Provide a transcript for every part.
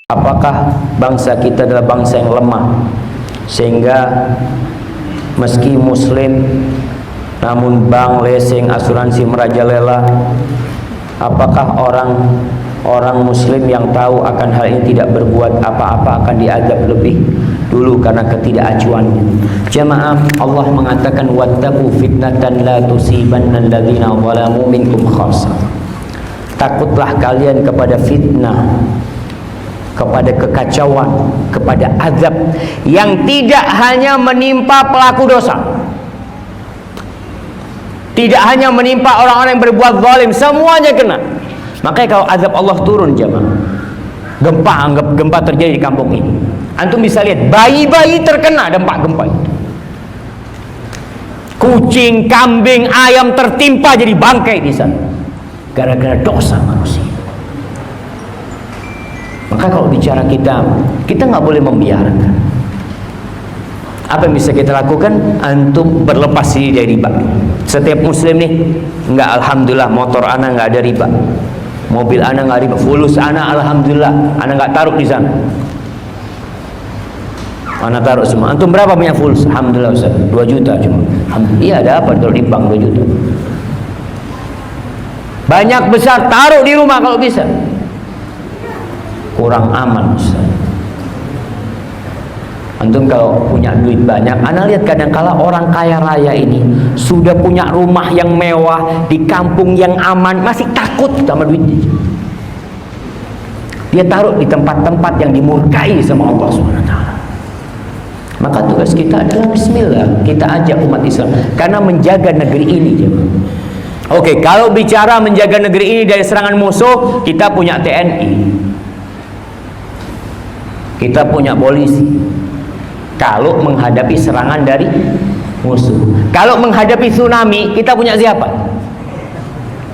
Apakah bangsa kita adalah bangsa yang lemah sehingga meski muslim namun bank, leasing, asuransi merajalela? Apakah orang muslim yang tahu akan hal ini tidak berbuat apa-apa akan diazab lebih dulu karena ketidakacuannya? Jamaah, Allah mengatakan wattaqu fitnatan la tusibanna alladzina zalamu minkum khassah. Takutlah kalian kepada fitnah, kepada kekacauan, kepada azab yang tidak hanya menimpa pelaku dosa, tidak hanya menimpa orang-orang yang berbuat zalim, semuanya kena. Makanya kalau azab Allah turun, jemaah, gempa terjadi di kampung ini, antum bisa lihat bayi-bayi terkena dampak gempa itu. Kucing, kambing, ayam tertimpa jadi bangkai di sana gara-gara dosa manusia. Maka kalau bicara kita nggak boleh membiarkan. Apa yang bisa kita lakukan? Antum berlepas diri dari riba. Setiap muslim nih, nggak, alhamdulillah motor ana nggak ada riba, mobil ana nggak riba, fulus ana alhamdulillah ana nggak taruh di sana, ana taruh semua. Antum berapa banyak fulus? Alhamdulillah Ustaz, 2 juta cuma. Iya, ada apa taruh di bank 2 juta? Banyak besar taruh di rumah kalau bisa. Kurang aman, Ustaz. Antum kalau punya duit banyak, ana lihat kadang-kala orang kaya raya ini sudah punya rumah yang mewah di kampung yang aman, masih takut sama duitnya. Dia taruh di tempat-tempat yang dimurkai sama Allah SWT. Maka tugas kita adalah bismillah, kita ajak umat Islam karena menjaga negeri ini. Oke, kalau bicara menjaga negeri ini dari serangan musuh, kita punya TNI, kita punya polisi. Kalau menghadapi serangan dari musuh, kalau menghadapi tsunami, kita punya siapa?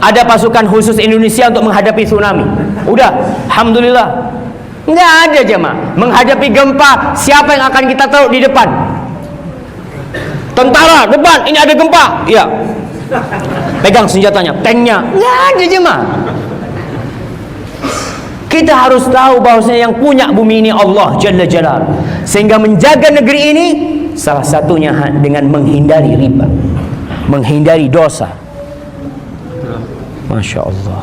Ada pasukan khusus Indonesia untuk menghadapi tsunami. Udah, alhamdulillah. Nggak ada, jemaah. Menghadapi gempa, siapa yang akan kita taruh di depan? Tentara depan, ini ada gempa, iya, pegang senjatanya, tanknya. Nggak ada, jemaah. Kita harus tahu bahwasanya yang punya bumi ini Allah Jalla Jalal. Sehingga menjaga negeri ini salah satunya dengan menghindari riba, menghindari dosa. Masya Allah.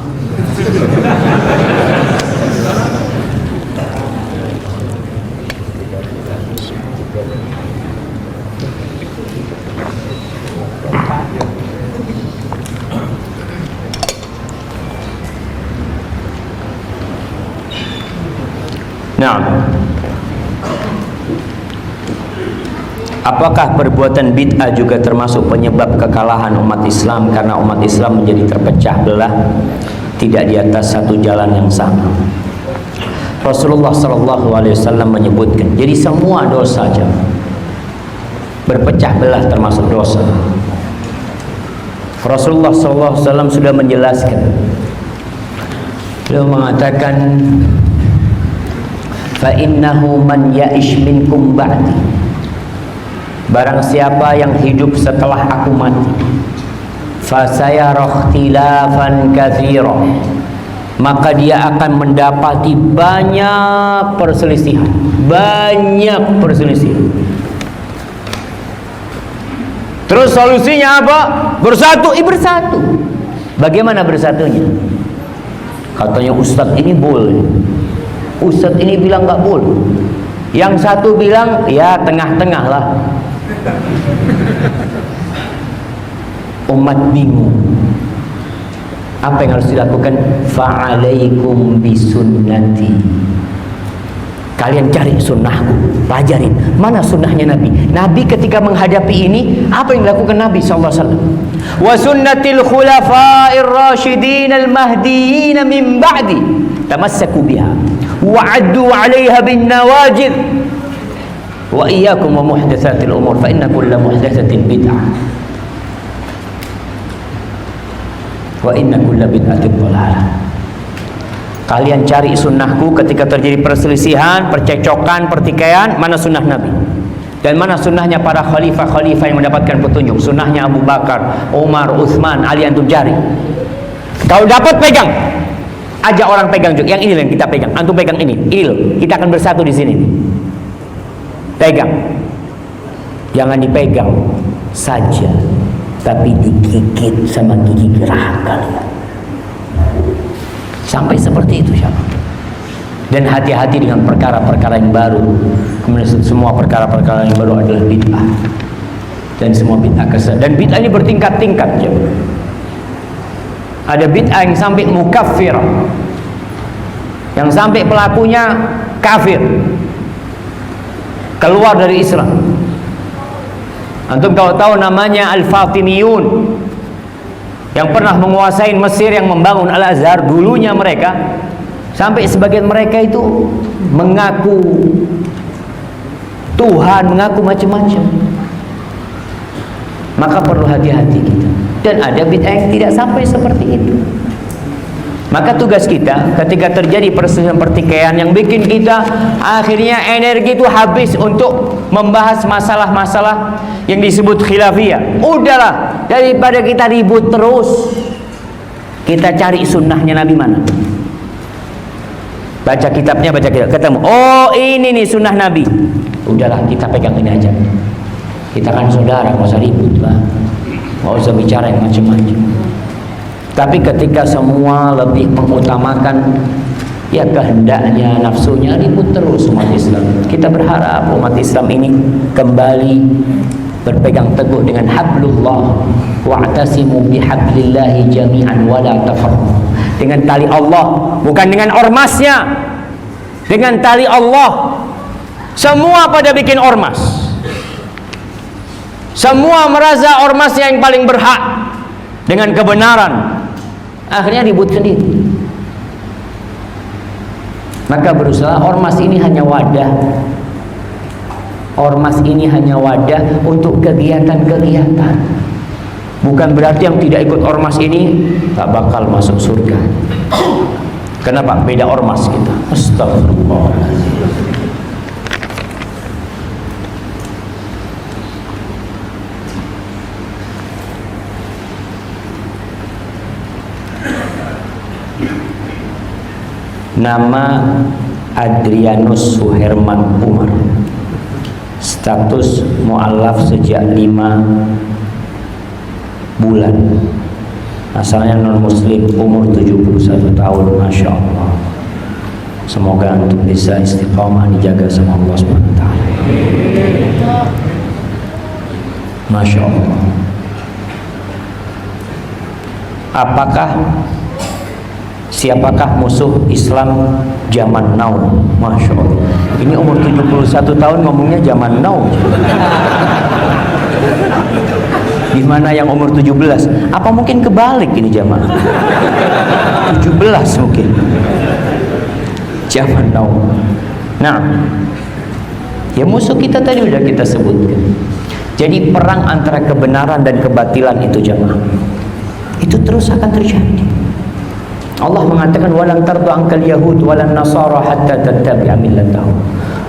Nah, apakah perbuatan bid'ah juga termasuk penyebab kekalahan umat Islam karena umat Islam menjadi terpecah belah, tidak di atas satu jalan yang sama? Rasulullah SAW menyebutkan, jadi semua dosa saja berpecah belah termasuk dosa. Rasulullah SAW sudah menjelaskan, beliau mengatakan, fa innahu man ya'ish minkum ba'di, barang siapa yang hidup setelah aku mati, fa sayara ikhtilafan katsira, maka dia akan mendapati banyak perselisihan, Terus solusinya apa? Bersatu, bersatu. Bagaimana bersatunya? Katanya Ustadz ini boleh, Ustadz ini bilang nggak boleh, yang satu bilang ya tengah-tengah lah. Umat bingung. Apa yang harus dilakukan? Fa'alaikum bisunnati, kalian cari sunnahku, pelajarin mana sunnahnya Nabi. Nabi ketika menghadapi ini, apa yang dilakukan Nabi SAW? Wa sunnatil khulafa'ir rasyidin al-mahdiyyin min ba'di tamassaku biha wa'addu 'alaiha bin nawajid wa iyyakum wa muhdatsatil umur fa inna kulla muhdatsatin bid'ah wa inna kulla bid'atin dhalalah. Kalian cari sunnahku ketika terjadi perselisihan, percekcokan, pertikaian, mana sunnah Nabi dan mana sunnahnya para khalifah-khalifah yang mendapatkan petunjuk. Sunnahnya Abu Bakar, Umar, Utsman, Ali, antum cari. Kalau dapat pegang, Ajak orang pegang juga. Yang ini yang kita pegang. Antum pegang ini. Kita akan bersatu di sini. Pegang. Jangan dipegang saja, tapi digigit sama gigi gerah kalian. Sampai seperti itu, siapa? Dan hati-hati dengan perkara-perkara yang baru. Kemudian semua perkara-perkara yang baru adalah bid'ah. Dan semua bid'ah kesesatan. Dan bid'ah ini bertingkat-tingkat, ya. Ada bid'ah yang sampai mukaffir, yang sampai pelakunya kafir, keluar dari Islam. Antum kalau tahu namanya Al-Fatimiyun, yang pernah menguasai Mesir, yang membangun Al-Azhar dulunya mereka, sampai sebagian mereka itu mengaku Tuhan, mengaku macam-macam. Maka perlu hati-hati kita. Dan ada bid'ah yang tidak sampai seperti itu. Maka tugas kita ketika terjadi pertikaian yang bikin kita akhirnya energi itu habis untuk membahas masalah-masalah yang disebut khilafiyah. Udahlah, daripada kita ribut terus, kita cari sunnahnya Nabi mana. Baca kitabnya, ketemu. Oh, ini nih sunnah Nabi. Udahlah, kita pegang ini aja. Kita kan saudara, nggak usah ribut lah, nggak usah bicara yang macam-macam. Tapi ketika semua lebih mengutamakan ya kehendaknya, nafsunya, ribut terus umat Islam. Kita berharap umat Islam ini kembali berpegang teguh dengan hablullah, wa'tasimu bihablillahi jami'an wa la tafarraqu. Dengan tali Allah, bukan dengan ormasnya. Dengan tali Allah. Semua pada bikin ormas. Semua merasa ormasnya yang paling berhak dengan kebenaran. Akhirnya ribut sendiri. Maka berusaha, ormas ini hanya wadah. Ormas ini hanya wadah untuk kegiatan-kegiatan. Bukan berarti yang tidak ikut ormas ini tak bakal masuk surga. Kenapa? Beda ormas kita. Astagfirullahaladzim. Nama Adrianus Suherman Umar. Status mu'alaf sejak 5 bulan. Asalnya non muslim, umur 71 tahun. Masya Allah. Semoga antum bisa istiqamah, dijaga sama Allah SWT. Masya Allah. Siapakah musuh Islam zaman now? Masya Allah. Ini umur 71 tahun ngomongnya zaman now. Gimana yang umur 17? Apa mungkin kebalik ini jamaah? 17 mungkin. Zaman now. Nah, ya musuh kita tadi udah kita sebutkan. Jadi perang antara kebenaran dan kebatilan itu jamaah, itu terus akan terjadi. Allah mengatakan walan tardu ankal yahud walan nasara hatta tattabi'a millatahum.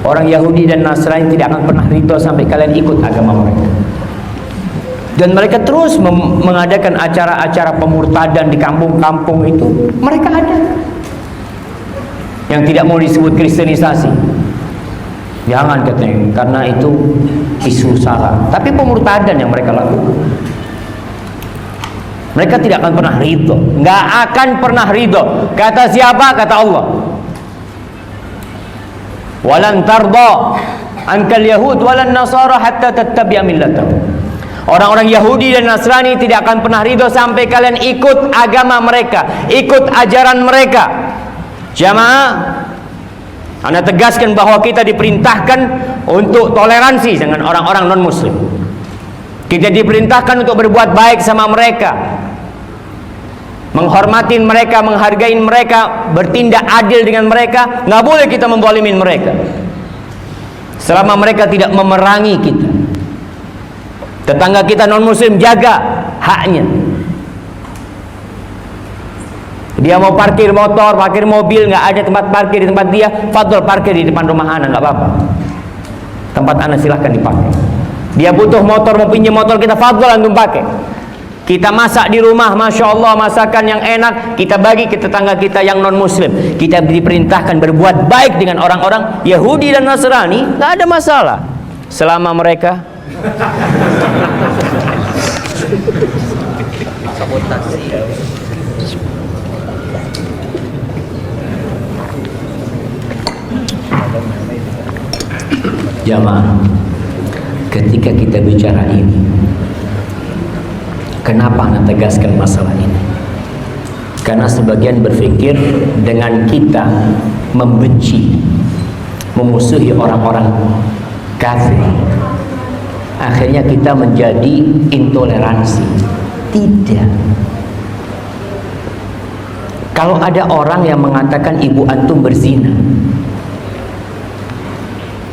Orang Yahudi dan Nasrani tidak akan pernah ridho sampai kalian ikut agama mereka. Dan mereka terus mengadakan acara-acara pemurtadan di kampung-kampung itu. Mereka ada yang tidak mau disebut kristenisasi. Jangan katanya, karena itu isu sara. Tapi pemurtadan yang mereka lakukan. Mereka tidak akan pernah ridho, nggak akan pernah ridho. Kata siapa? Kata Allah. Walan tarda ankal yahud walan nasara hatta tattabi'a millatahum. Orang-orang Yahudi dan Nasrani tidak akan pernah ridho sampai kalian ikut agama mereka, ikut ajaran mereka. Jamaah, Anda tegaskan bahwa kita diperintahkan untuk toleransi dengan orang-orang non-muslim. Kita diperintahkan untuk berbuat baik sama mereka, menghormati mereka, menghargai mereka, bertindak adil dengan mereka. Nggak boleh kita menzalimin mereka selama mereka tidak memerangi kita. Tetangga kita non-muslim, jaga haknya. Dia mau parkir motor, parkir mobil, nggak ada tempat parkir di tempat dia, fadl parkir di depan rumah anak, nggak apa-apa. Tempat anak silahkan dipakai. Dia butuh motor, mau pinjam motor kita, fadl antum pakai. Kita masak di rumah, Masya Allah, masakan yang enak, kita bagi ke tetangga kita yang non muslim. Kita diperintahkan berbuat baik dengan orang-orang Yahudi dan Nasrani, nggak ada masalah selama mereka jamaah. Ketika kita bicara ini, kenapa Anda tegaskan masalah ini? Karena sebagian berpikir dengan kita membenci, memusuhi orang-orang kafir, akhirnya kita menjadi intoleransi. Tidak. Kalau ada orang yang mengatakan ibu antum berzina,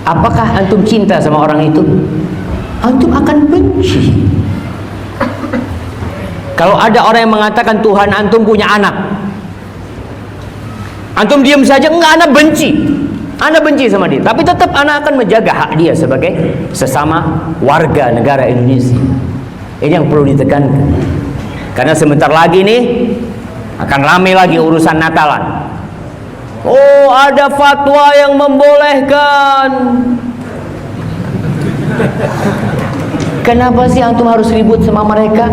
apakah antum cinta sama orang itu? Antum akan benci. Kalau ada orang yang mengatakan Tuhan antum punya anak, antum diam saja? Enggak, anak benci. Anak benci sama dia, tapi tetap anak akan menjaga hak dia sebagai sesama warga negara Indonesia. Ini yang perlu ditekankan. Karena sebentar lagi nih akan ramai lagi urusan Natalan. Oh, ada fatwa yang membolehkan. Kenapa sih antum harus ribut sama mereka?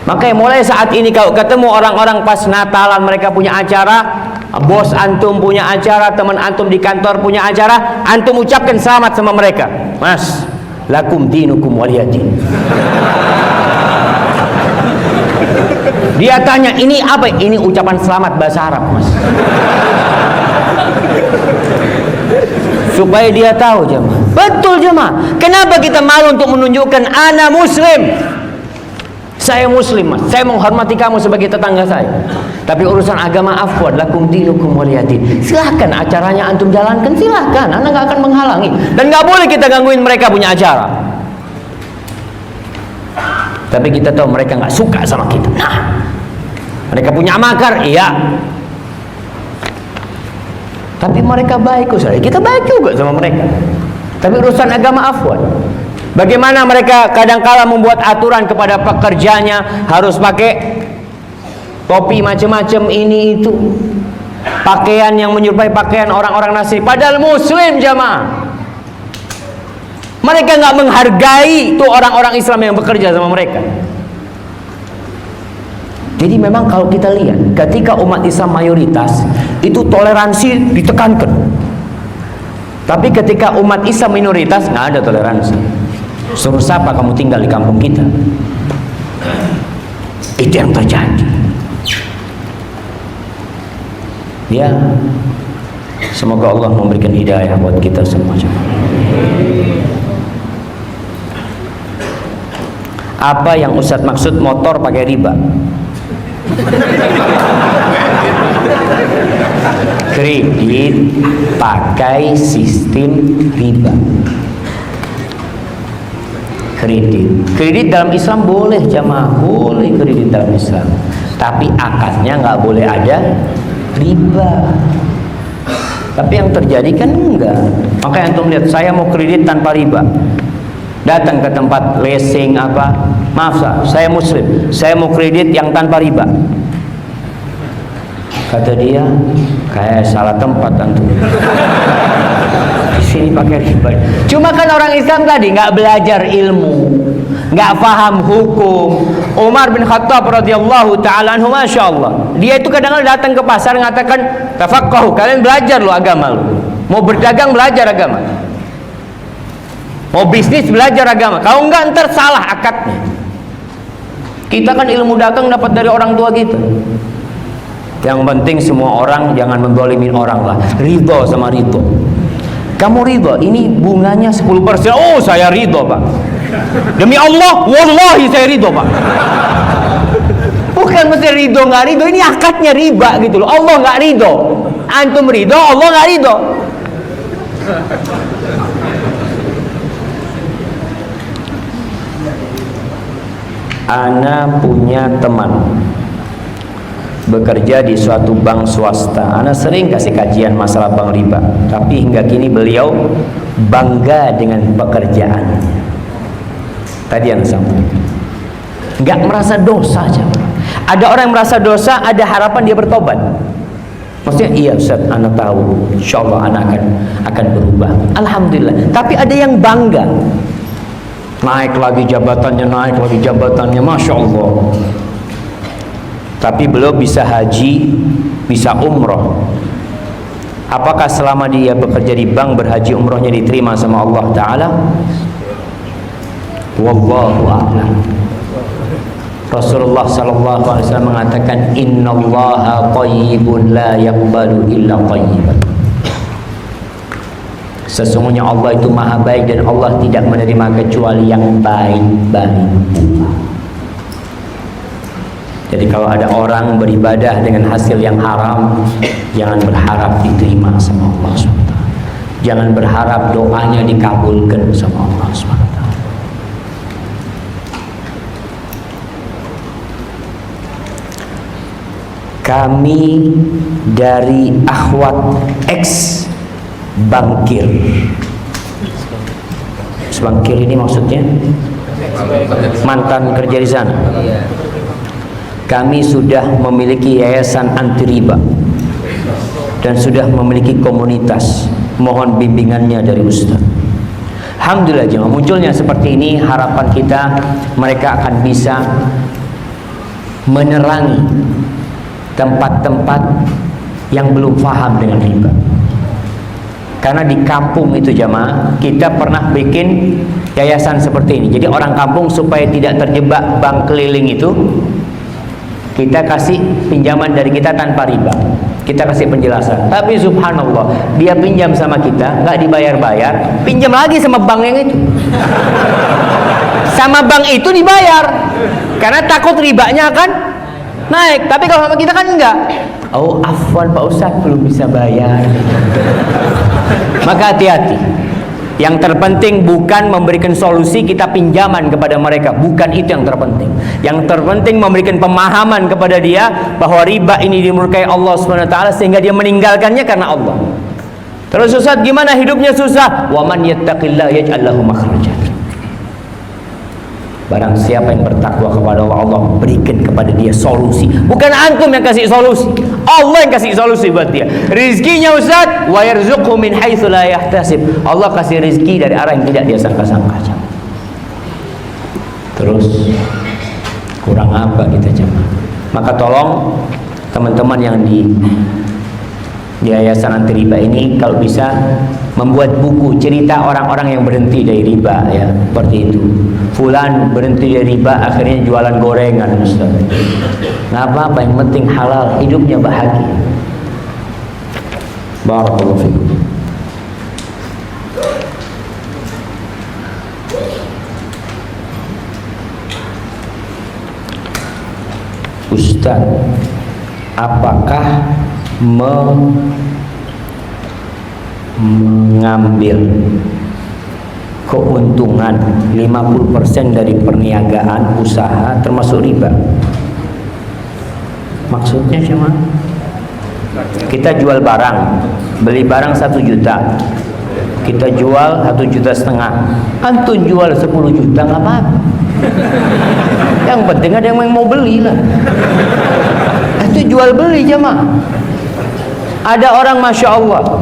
Makanya mulai saat ini kalau ketemu orang-orang pas Natalan, mereka punya acara, bos antum punya acara, teman antum di kantor punya acara, antum ucapkan selamat sama mereka. Mas, lakum dinukum waliyadin. Dia tanya, ini apa? Ini ucapan selamat bahasa Arab, Mas. Supaya dia tahu, jemaah. Betul, jemaah. Kenapa kita malu untuk menunjukkan ana muslim? Saya muslim, Mas. Saya menghormati kamu sebagai tetangga saya. Tapi urusan agama, afwan, lakum dinukum waliyadin. Silahkan acaranya antum jalankan, silahkan. Anda nggak akan menghalangi. Dan nggak boleh kita gangguin mereka punya acara. Tapi kita tahu mereka nggak suka sama kita. Nah, mereka punya makar, iya. Tapi mereka baik, Ustaz. Kita baik juga sama mereka. Tapi urusan agama, afwan. Bagaimana mereka kadang-kala membuat aturan kepada pekerjanya harus pakai topi macam-macam ini itu, pakaian yang menyerupai pakaian orang-orang Nasrani, padahal muslim, jamaah. Mereka nggak menghargai tuh orang-orang Islam yang bekerja sama mereka. Jadi memang kalau kita lihat, ketika umat Islam mayoritas, itu toleransi ditekankan. Tapi ketika umat Islam minoritas, nggak ada toleransi. Suruh siapa kamu tinggal di kampung kita? Itu yang terjadi. Ya, semoga Allah memberikan hidayah buat kita semua. Apa yang Ustadz maksud motor pakai riba? Kredit pakai sistem riba. Kredit dalam Islam boleh, jamaah, boleh kredit dalam Islam. Tapi akadnya nggak boleh ada riba. Tapi yang terjadi kan enggak. Makanya antum lihat, saya mau kredit tanpa riba. Datang ke tempat leasing apa, maaf saya muslim, saya mau kredit yang tanpa riba. Kata dia, kayak salah tempat antum. Di sini pakai riba. Cuma kan orang Islam tadi nggak belajar ilmu, nggak paham hukum. Umar bin Khattab radhiyallahu taala anhu, masya Allah, dia itu kadang-kadang datang ke pasar mengatakan, tafaqahu, kalian belajar lo agama lo. Mau berdagang belajar agama. Mau bisnis belajar agama. Kalau enggak ntar salah akadnya. Kita kan ilmu dagang dapat dari orang tua kita. Yang penting semua orang jangan menzalimin orang lah. Ridho sama ridho. Kamu ridho, ini bunganya 10%. Oh, saya ridho, Pak. Demi Allah, wallahi saya ridho, Pak. Bukan mesti ridho nggak ridho, ini akadnya riba gitu loh. Allah nggak ridho, antum ridho, Allah nggak ridho. Ana punya teman bekerja di suatu bank swasta. Ana sering kasih kajian masalah bank riba, tapi hingga kini beliau bangga dengan pekerjaannya. Tadi Ana sampaikan, nggak merasa dosa aja. Ada orang yang merasa dosa, ada harapan dia bertobat. Maksudnya, iya Ustaz, anak tahu, insya Allah anak akan berubah. Alhamdulillah. Tapi ada yang bangga, naik lagi jabatannya, Masya Allah. Tapi belum bisa haji, bisa umroh. Apakah selama dia bekerja di bank, berhaji umrohnya diterima sama Allah Ta'ala? Wallahu a'lam. Rasulullah sallallahu alaihi wasallam mengatakan, innallaha thayyibun la yaqbalu illa thayyiban. Sesungguhnya Allah itu maha baik dan Allah tidak menerima kecuali yang baik-baik. Jadi kalau ada orang beribadah dengan hasil yang haram, jangan berharap diterima sama Allah SWT. Jangan berharap doanya dikabulkan sama Allah SWT. Kami dari Akhwat X Bangkir. Bangkir ini maksudnya mantan kerja di sana. Kami sudah memiliki yayasan anti riba dan sudah memiliki komunitas. Mohon bimbingannya dari Ustaz. Alhamdulillah jemaah, munculnya seperti ini, harapan kita mereka akan bisa menerangi tempat-tempat yang belum paham dengan riba. Karena di kampung itu jemaah, kita pernah bikin yayasan seperti ini. Jadi orang kampung supaya tidak terjebak bank keliling itu, kita kasih pinjaman dari kita tanpa riba. Kita kasih penjelasan. Tapi subhanallah, dia pinjam sama kita, nggak dibayar-bayar, pinjam lagi sama bank yang itu. Sama bank itu dibayar. Karena takut ribanya akan naik. Tapi kalau sama kita kan enggak. Oh, afwan Pak Ustadz, belum bisa bayar. Maka hati-hati. Yang terpenting bukan memberikan solusi kita pinjaman kepada mereka, bukan itu yang terpenting. Yang terpenting memberikan pemahaman kepada dia bahwa riba ini dimurkai Allah SWT, sehingga dia meninggalkannya karena Allah. Terus Ustaz, gimana hidupnya susah? Wa man yattaqillah yaj'al lahu makhraja. Barang siapa yang bertakwa kepada Allah, Allah berikan kepada dia solusi. Bukan antum yang kasih solusi, Allah yang kasih solusi buat dia. Rizkinya Ustaz, wa yarzuqhu min haitsu la yahtasib. Allah kasih rizki dari arah yang tidak dia sangka-sangka. Terus kurang apa kita jemaah? Maka tolong teman-teman yang di yayasan anti riba ini kalau bisa membuat buku cerita orang-orang yang berhenti dari riba, ya, seperti itu. Fulan berhenti dari riba, akhirnya jualan gorengan, Ustaz. Nggak apa-apa, yang penting halal, hidupnya bahagia. Barakallahu fikum. Ustaz, apakah mengambil keuntungan 50% dari perniagaan usaha termasuk riba? Maksudnya cuma kita jual barang, beli barang 1 juta, kita jual 1,5 juta, antum jual 10 juta nggak apa-apa. Yang penting ada yang mau beli lah. Itu jual beli jemaah. Ada orang Masya Allah,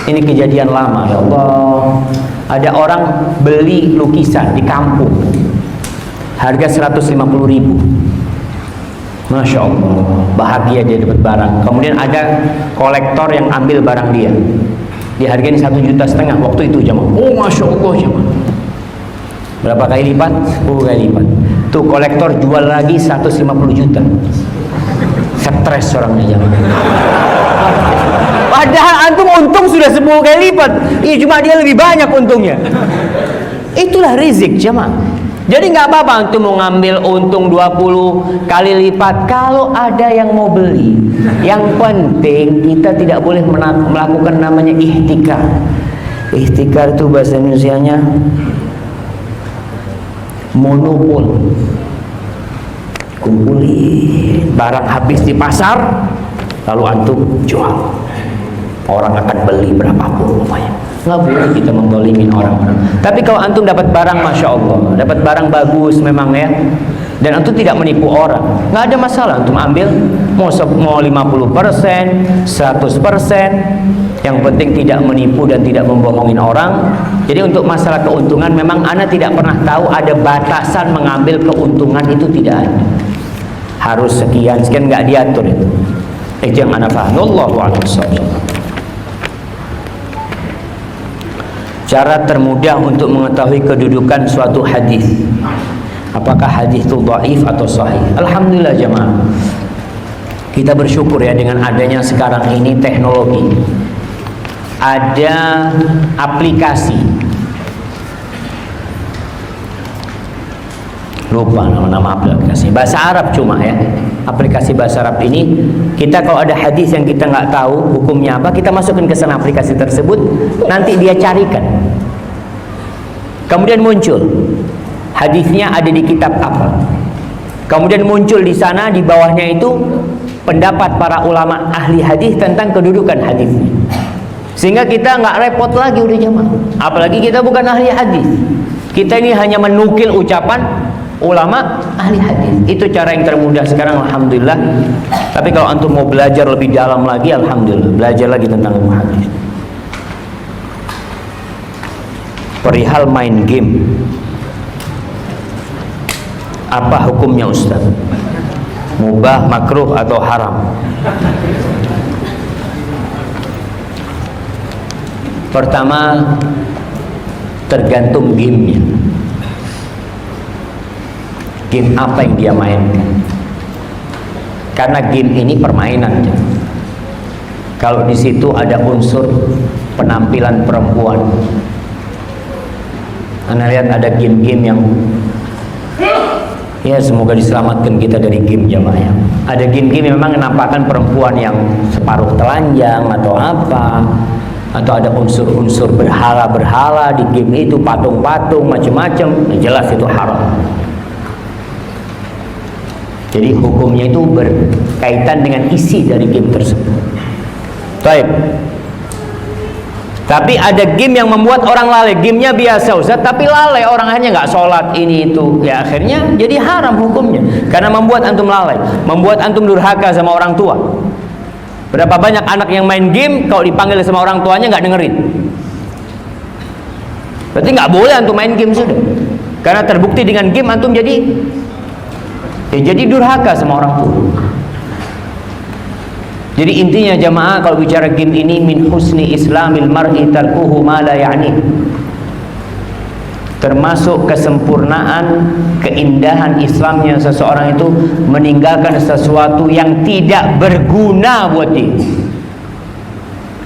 ini kejadian lama ya Allah. Ada orang beli lukisan di kampung, harga 150.000. Masya Allah, bahagia dia dapat barang. Kemudian ada kolektor yang ambil barang dia, dihargain 1,5 juta waktu itu jemaah. Oh Masya Allah jemaah. Berapa kali lipat? 10 kali lipat. Tuh kolektor jual lagi 150 juta. Stres orangnya jemaah. Padahal antum untung sudah 10 kali lipat. Iya, cuma dia lebih banyak untungnya. Itulah rizik jemaah. Jadi nggak apa-apa antum mau ngambil untung 20 kali lipat kalau ada yang mau beli. Yang penting kita tidak boleh melakukan namanya ihtikar. Ihtikar itu bahasa Indonesianya monopol. Kumpulin barang habis di pasar, lalu antum jual. Orang akan beli berapapun lumayan. Nggak boleh kita mendolimin orang-orang. Tapi kalau antum dapat barang, masya Allah, dapat barang bagus memang ya, dan antum tidak menipu orang, nggak ada masalah. Antum ambil mau 50%, 100%, yang penting tidak menipu dan tidak membohongin orang. Jadi untuk masalah keuntungan, memang ana tidak pernah tahu ada batasan mengambil keuntungan, itu tidak ada. Harus sekian nggak diatur itu. Itu yang ana paham. Wallahu a'lam bishawab. Cara termudah untuk mengetahui kedudukan suatu hadis, apakah hadis itu dhaif atau sahih. Alhamdulillah jemaah, kita bersyukur ya dengan adanya sekarang ini teknologi. Ada aplikasi, lupa nama aplikasi, bahasa Arab cuma ya. Aplikasi bahasa Arab ini, kita kalau ada hadis yang kita nggak tahu hukumnya apa, kita masukin ke sana aplikasi tersebut, nanti dia carikan, kemudian muncul hadisnya ada di kitab apa, kemudian muncul di sana di bawahnya itu pendapat para ulama ahli hadis tentang kedudukan hadisnya, sehingga kita nggak repot lagi udah jemaah. Apalagi kita bukan ahli hadis, kita ini hanya menukil ucapan ulama ahli hadis. Itu cara yang termudah sekarang, alhamdulillah. Tapi kalau antum mau belajar lebih dalam lagi, alhamdulillah, belajar lagi tentang ilmu hadis. Perihal main game, apa hukumnya Ustaz? Mubah, makruh atau haram? Pertama, tergantung gamenya. Game apa yang dia mainkan? Karena game ini permainan. Kalau di situ ada unsur penampilan perempuan, Anda lihat ada game-game yang ya semoga diselamatkan kita dari game jamaah. Ada game-game yang memang menampakkan perempuan yang separuh telanjang atau apa, atau ada unsur-unsur berhala-berhala di game itu, patung-patung macam-macam, jelas itu haram. Jadi hukumnya itu berkaitan dengan isi dari game tersebut. Baik. Tapi ada game yang membuat orang lalai. Gamenya biasa Ustaz, tapi lalai, orang hanya nggak sholat ini itu. Ya akhirnya jadi haram hukumnya, karena membuat antum lalai, membuat antum durhaka sama orang tua. Berapa banyak anak yang main game, kalau dipanggil sama orang tuanya nggak dengerin. Berarti nggak boleh antum main game sudah. Karena terbukti dengan game antum jadi durhaka sama orang tua. Jadi intinya jamaah, kalau bicara game ini, min husni islamil mar'i tarkuhu ma la ya'ni. Termasuk kesempurnaan, keindahan Islamnya seseorang itu meninggalkan sesuatu yang tidak berguna buat dia,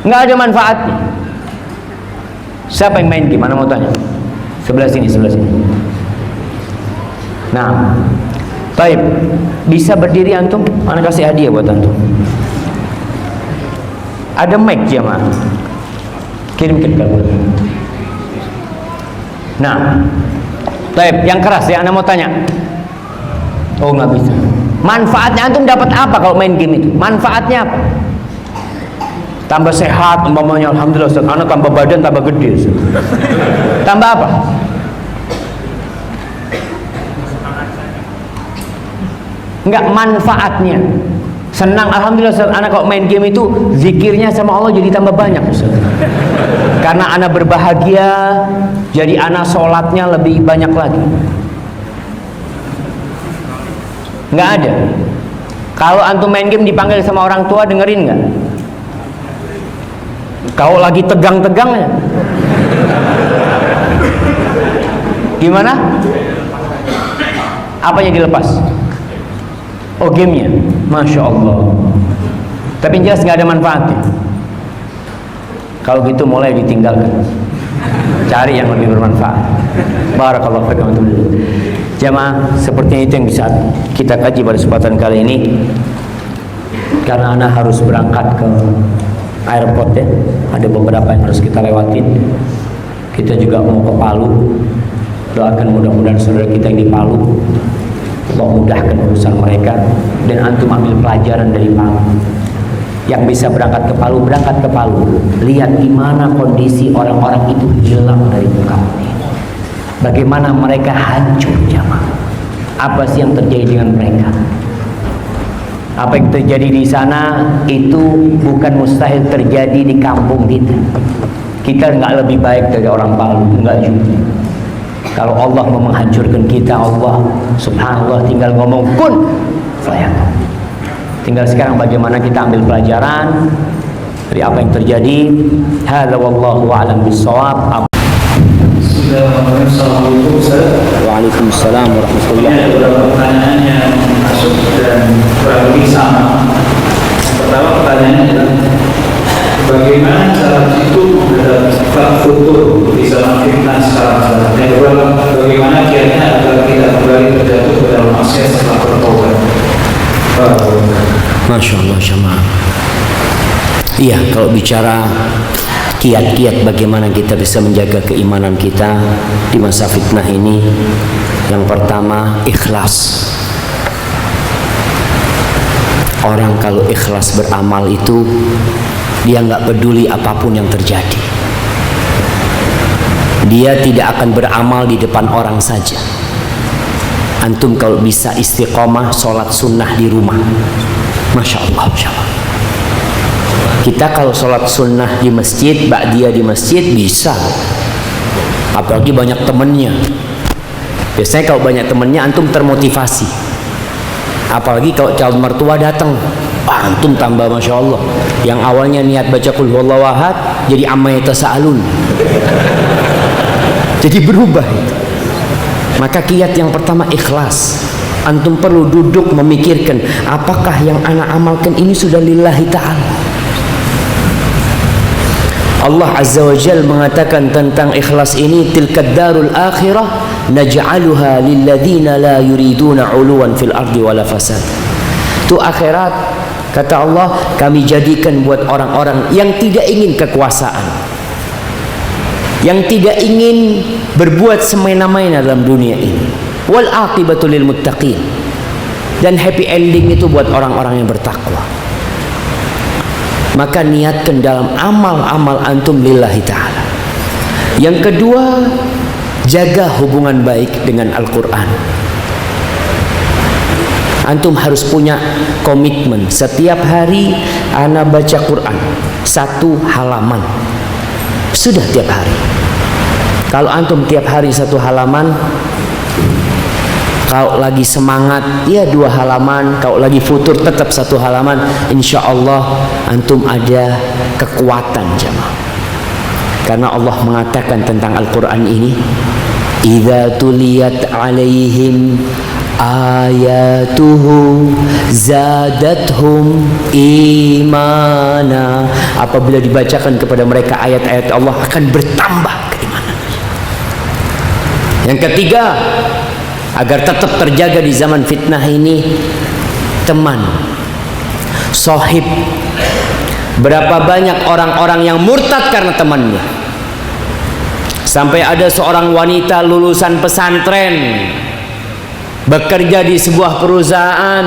nggak ada manfaatnya. Siapa yang main game? Mana mau tanya? Sebelah sini. Nah, baik, bisa berdiri antum? Ana kasih hadiah buat antum. Ada mic jemaah, kirimkan ke aku. Nah, baik, yang keras ya, Anda mau tanya. Oh nggak bisa. Manfaatnya antum dapat apa kalau main game itu? Manfaatnya apa? Tambah sehat, umpamanya, alhamdulillah Ustaz, anak tambah badan, tambah gede Ustaz. Tambah apa? Enggak, manfaatnya. Senang, alhamdulillah Ustaz, anak kalau main game itu zikirnya sama Allah jadi tambah banyak Ustaz. Karena anak berbahagia, jadi anak sholatnya lebih banyak lagi. Enggak ada. Kalau antum main game dipanggil sama orang tua, dengerin nggak? Kalau lagi tegang-tegangnya, gimana? Apanya dilepas? Oh, gamenya, masya Allah. Tapi jelas nggak ada manfaatnya. Kalau gitu mulai ditinggalkan, cari yang lebih bermanfaat. Barakallahu fikum. Jamaah, sepertinya itu yang bisa kita kaji pada kesempatan kali ini. Karena anak harus berangkat ke airport ya, ada beberapa yang harus kita lewatin. Kita juga mau ke Palu. Doakan mudah-mudahan saudara kita yang di Palu, Allah mudahkan urusan mereka, dan antum ambil pelajaran dari Palu. Yang bisa berangkat ke Palu, berangkat ke Palu. Lihat di mana kondisi orang-orang itu hilang dari muka bumi. Bagaimana mereka hancur, jamaah. Apa sih yang terjadi dengan mereka? Apa yang terjadi di sana itu bukan mustahil terjadi di kampung kita. Kita nggak lebih baik dari orang Palu, nggak juga. Kalau Allah mau menghancurkan kita, Allah subhanallah tinggal ngomong kun fayakun. Tinggal sekarang bagaimana kita ambil pelajaran dari apa yang terjadi. Hadza wallahu a'lam bissawab. Waalaikumsalam warahmatullahi wabarakatuh. Ada beberapa pertanyaan yang masuk dan kurang lebih sama. Yang pertama pertanyaannya adalah bagaimana cara itu terhadap futur di zaman fitnah sekarang? Yang kedua, bagaimana kiatnya agar tidak kembali terjatuh ke dalam maksiat setelah bertobat? Masya Allah, jamaah. Iya, kalau bicara kiat-kiat bagaimana kita bisa menjaga keimanan kita di masa fitnah ini, yang pertama ikhlas. Orang kalau ikhlas beramal itu dia nggak peduli apapun yang terjadi. Dia tidak akan beramal di depan orang saja. Antum kalau bisa istiqomah sholat sunnah di rumah, Masya Allah, Masya Allah. Kita kalau sholat sunnah di masjid, ba'diyah di masjid bisa. Apalagi banyak temennya. Biasanya kalau banyak temennya antum termotivasi. Apalagi kalau calon mertua datang, antum tambah Masya Allah. Yang awalnya niat baca qul huwallahu ahad jadi amma yatasaalun. Jadi berubah itu. Maka kiat yang pertama ikhlas. Antum perlu duduk memikirkan, apakah yang ana amalkan ini sudah lillahi ta'ala. Allah Azza wa Jalla mengatakan tentang ikhlas ini, tilkad darul akhirah naj'aluha lilladzina la yuriduna 'uluwan fil ardi wala fasad. Itu akhirat, kata Allah, kami jadikan buat orang-orang yang tidak ingin kekuasaan, yang tidak ingin berbuat semena-mena dalam dunia ini. Wal aqibatu lil muttaqin. Dan happy ending itu buat orang-orang yang bertakwa. Maka niatkan dalam amal-amal antum lillahi ta'ala. Yang kedua, jaga hubungan baik dengan Al-Quran. Antum harus punya komitmen. Setiap hari ana baca Quran 1 halaman. Sudah tiap hari. Kalau antum tiap hari 1 halaman, kalau lagi semangat ya 2 halaman, kalau lagi futur tetap 1 halaman, insya Allah antum ada kekuatan, jamaah. Karena Allah mengatakan tentang Al-Quran ini, idza tuliyat alaihim ayatuhu zadathum imana. Apabila dibacakan kepada mereka ayat-ayat Allah, akan bertambah keimanan. Yang ketiga, agar tetap terjaga di zaman fitnah ini, teman, sohib. Berapa banyak orang-orang yang murtad karena temannya. Sampai ada seorang wanita lulusan pesantren, bekerja di sebuah perusahaan,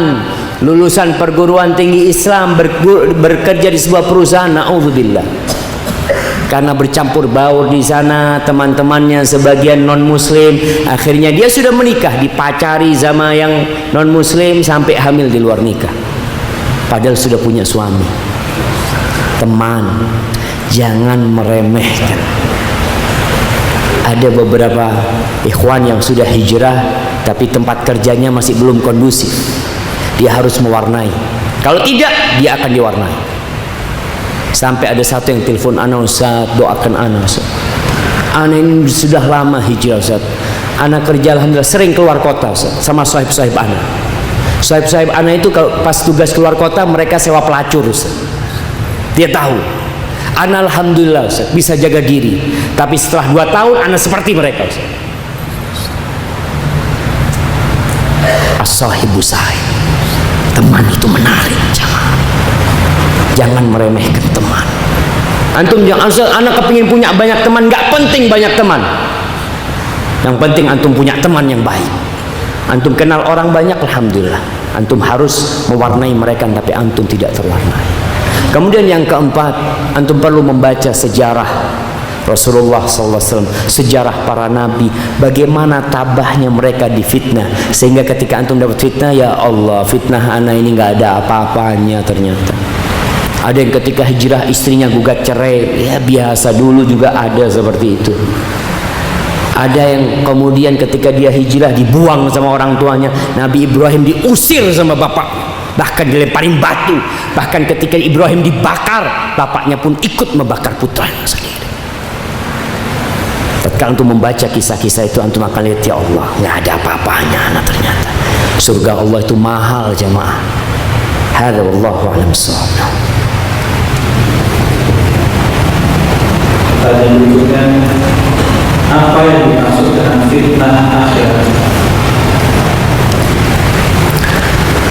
lulusan perguruan tinggi Islam, bekerja di sebuah perusahaan, na'udzubillah. Karena bercampur baur di sana, teman-temannya sebagian non muslim, akhirnya dia sudah menikah, dipacari sama yang non muslim sampai hamil di luar nikah, padahal sudah punya suami. Teman, jangan meremehkan. Ada beberapa ikhwan yang sudah hijrah tapi tempat kerjanya masih belum kondusif. Dia harus mewarnai. Kalau tidak, dia akan diwarnai. Sampai ada satu yang telepon ana, Ustaz, doakan ana, Ustaz. Ana ini sudah lama hijrah, Ustaz. Ana kerja alhamdulillah sering keluar kota, Ustaz, sama sahib-sahib ana. Sahib-sahib ana itu kalau pas tugas keluar kota mereka sewa pelacur, Ustaz. Dia tahu. Ana alhamdulillah, Ustaz, bisa jaga diri. Tapi setelah 2 tahun ana seperti mereka, Ustaz. As-sahibu sahib. Teman itu menarik, jangan meremehkan teman. Antum jangan asal anak kepingin punya banyak teman, nggak penting banyak teman. Yang penting antum punya teman yang baik. Antum kenal orang banyak, alhamdulillah. Antum harus mewarnai mereka, tapi antum tidak terwarnai. Kemudian yang keempat, antum perlu membaca sejarah Rasulullah SAW, sejarah para nabi, bagaimana tabahnya mereka difitnah, sehingga ketika antum dapat fitnah, ya Allah, fitnah anak ini nggak ada apa-apanya ternyata. Ada yang ketika hijrah istrinya gugat cerai, ya biasa, dulu juga ada seperti itu. Ada yang kemudian ketika dia hijrah dibuang sama orang tuanya. Nabi Ibrahim diusir sama bapak, bahkan dilemparin batu. Bahkan ketika Ibrahim dibakar, bapaknya pun ikut membakar putranya sendiri. Ketika antum membaca kisah-kisah itu, antum akan lihat, ya Allah, nggak ada apa-apanya anak ternyata. Surga Allah itu mahal jamaah. Hadza wallahu a'lam bissawab. Pertanyaan berikutnya, apa yang dimaksud dengan fitnah akhirat?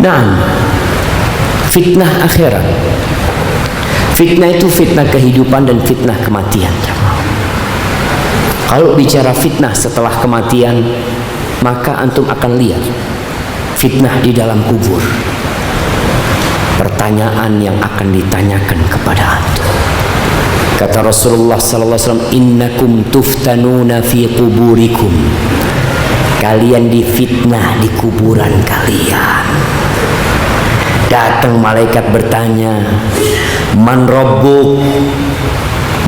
Nah, fitnah akhirat. Fitnah itu fitnah kehidupan dan fitnah kematian. Kalau bicara fitnah setelah kematian, maka antum akan lihat fitnah di dalam kubur. Pertanyaan yang akan ditanyakan kepada antum. Kata Rasulullah SAW, innakum tuftanuna fi kuburikum. Kalian difitnah di kuburan kalian. Datang malaikat bertanya, man rabbuk,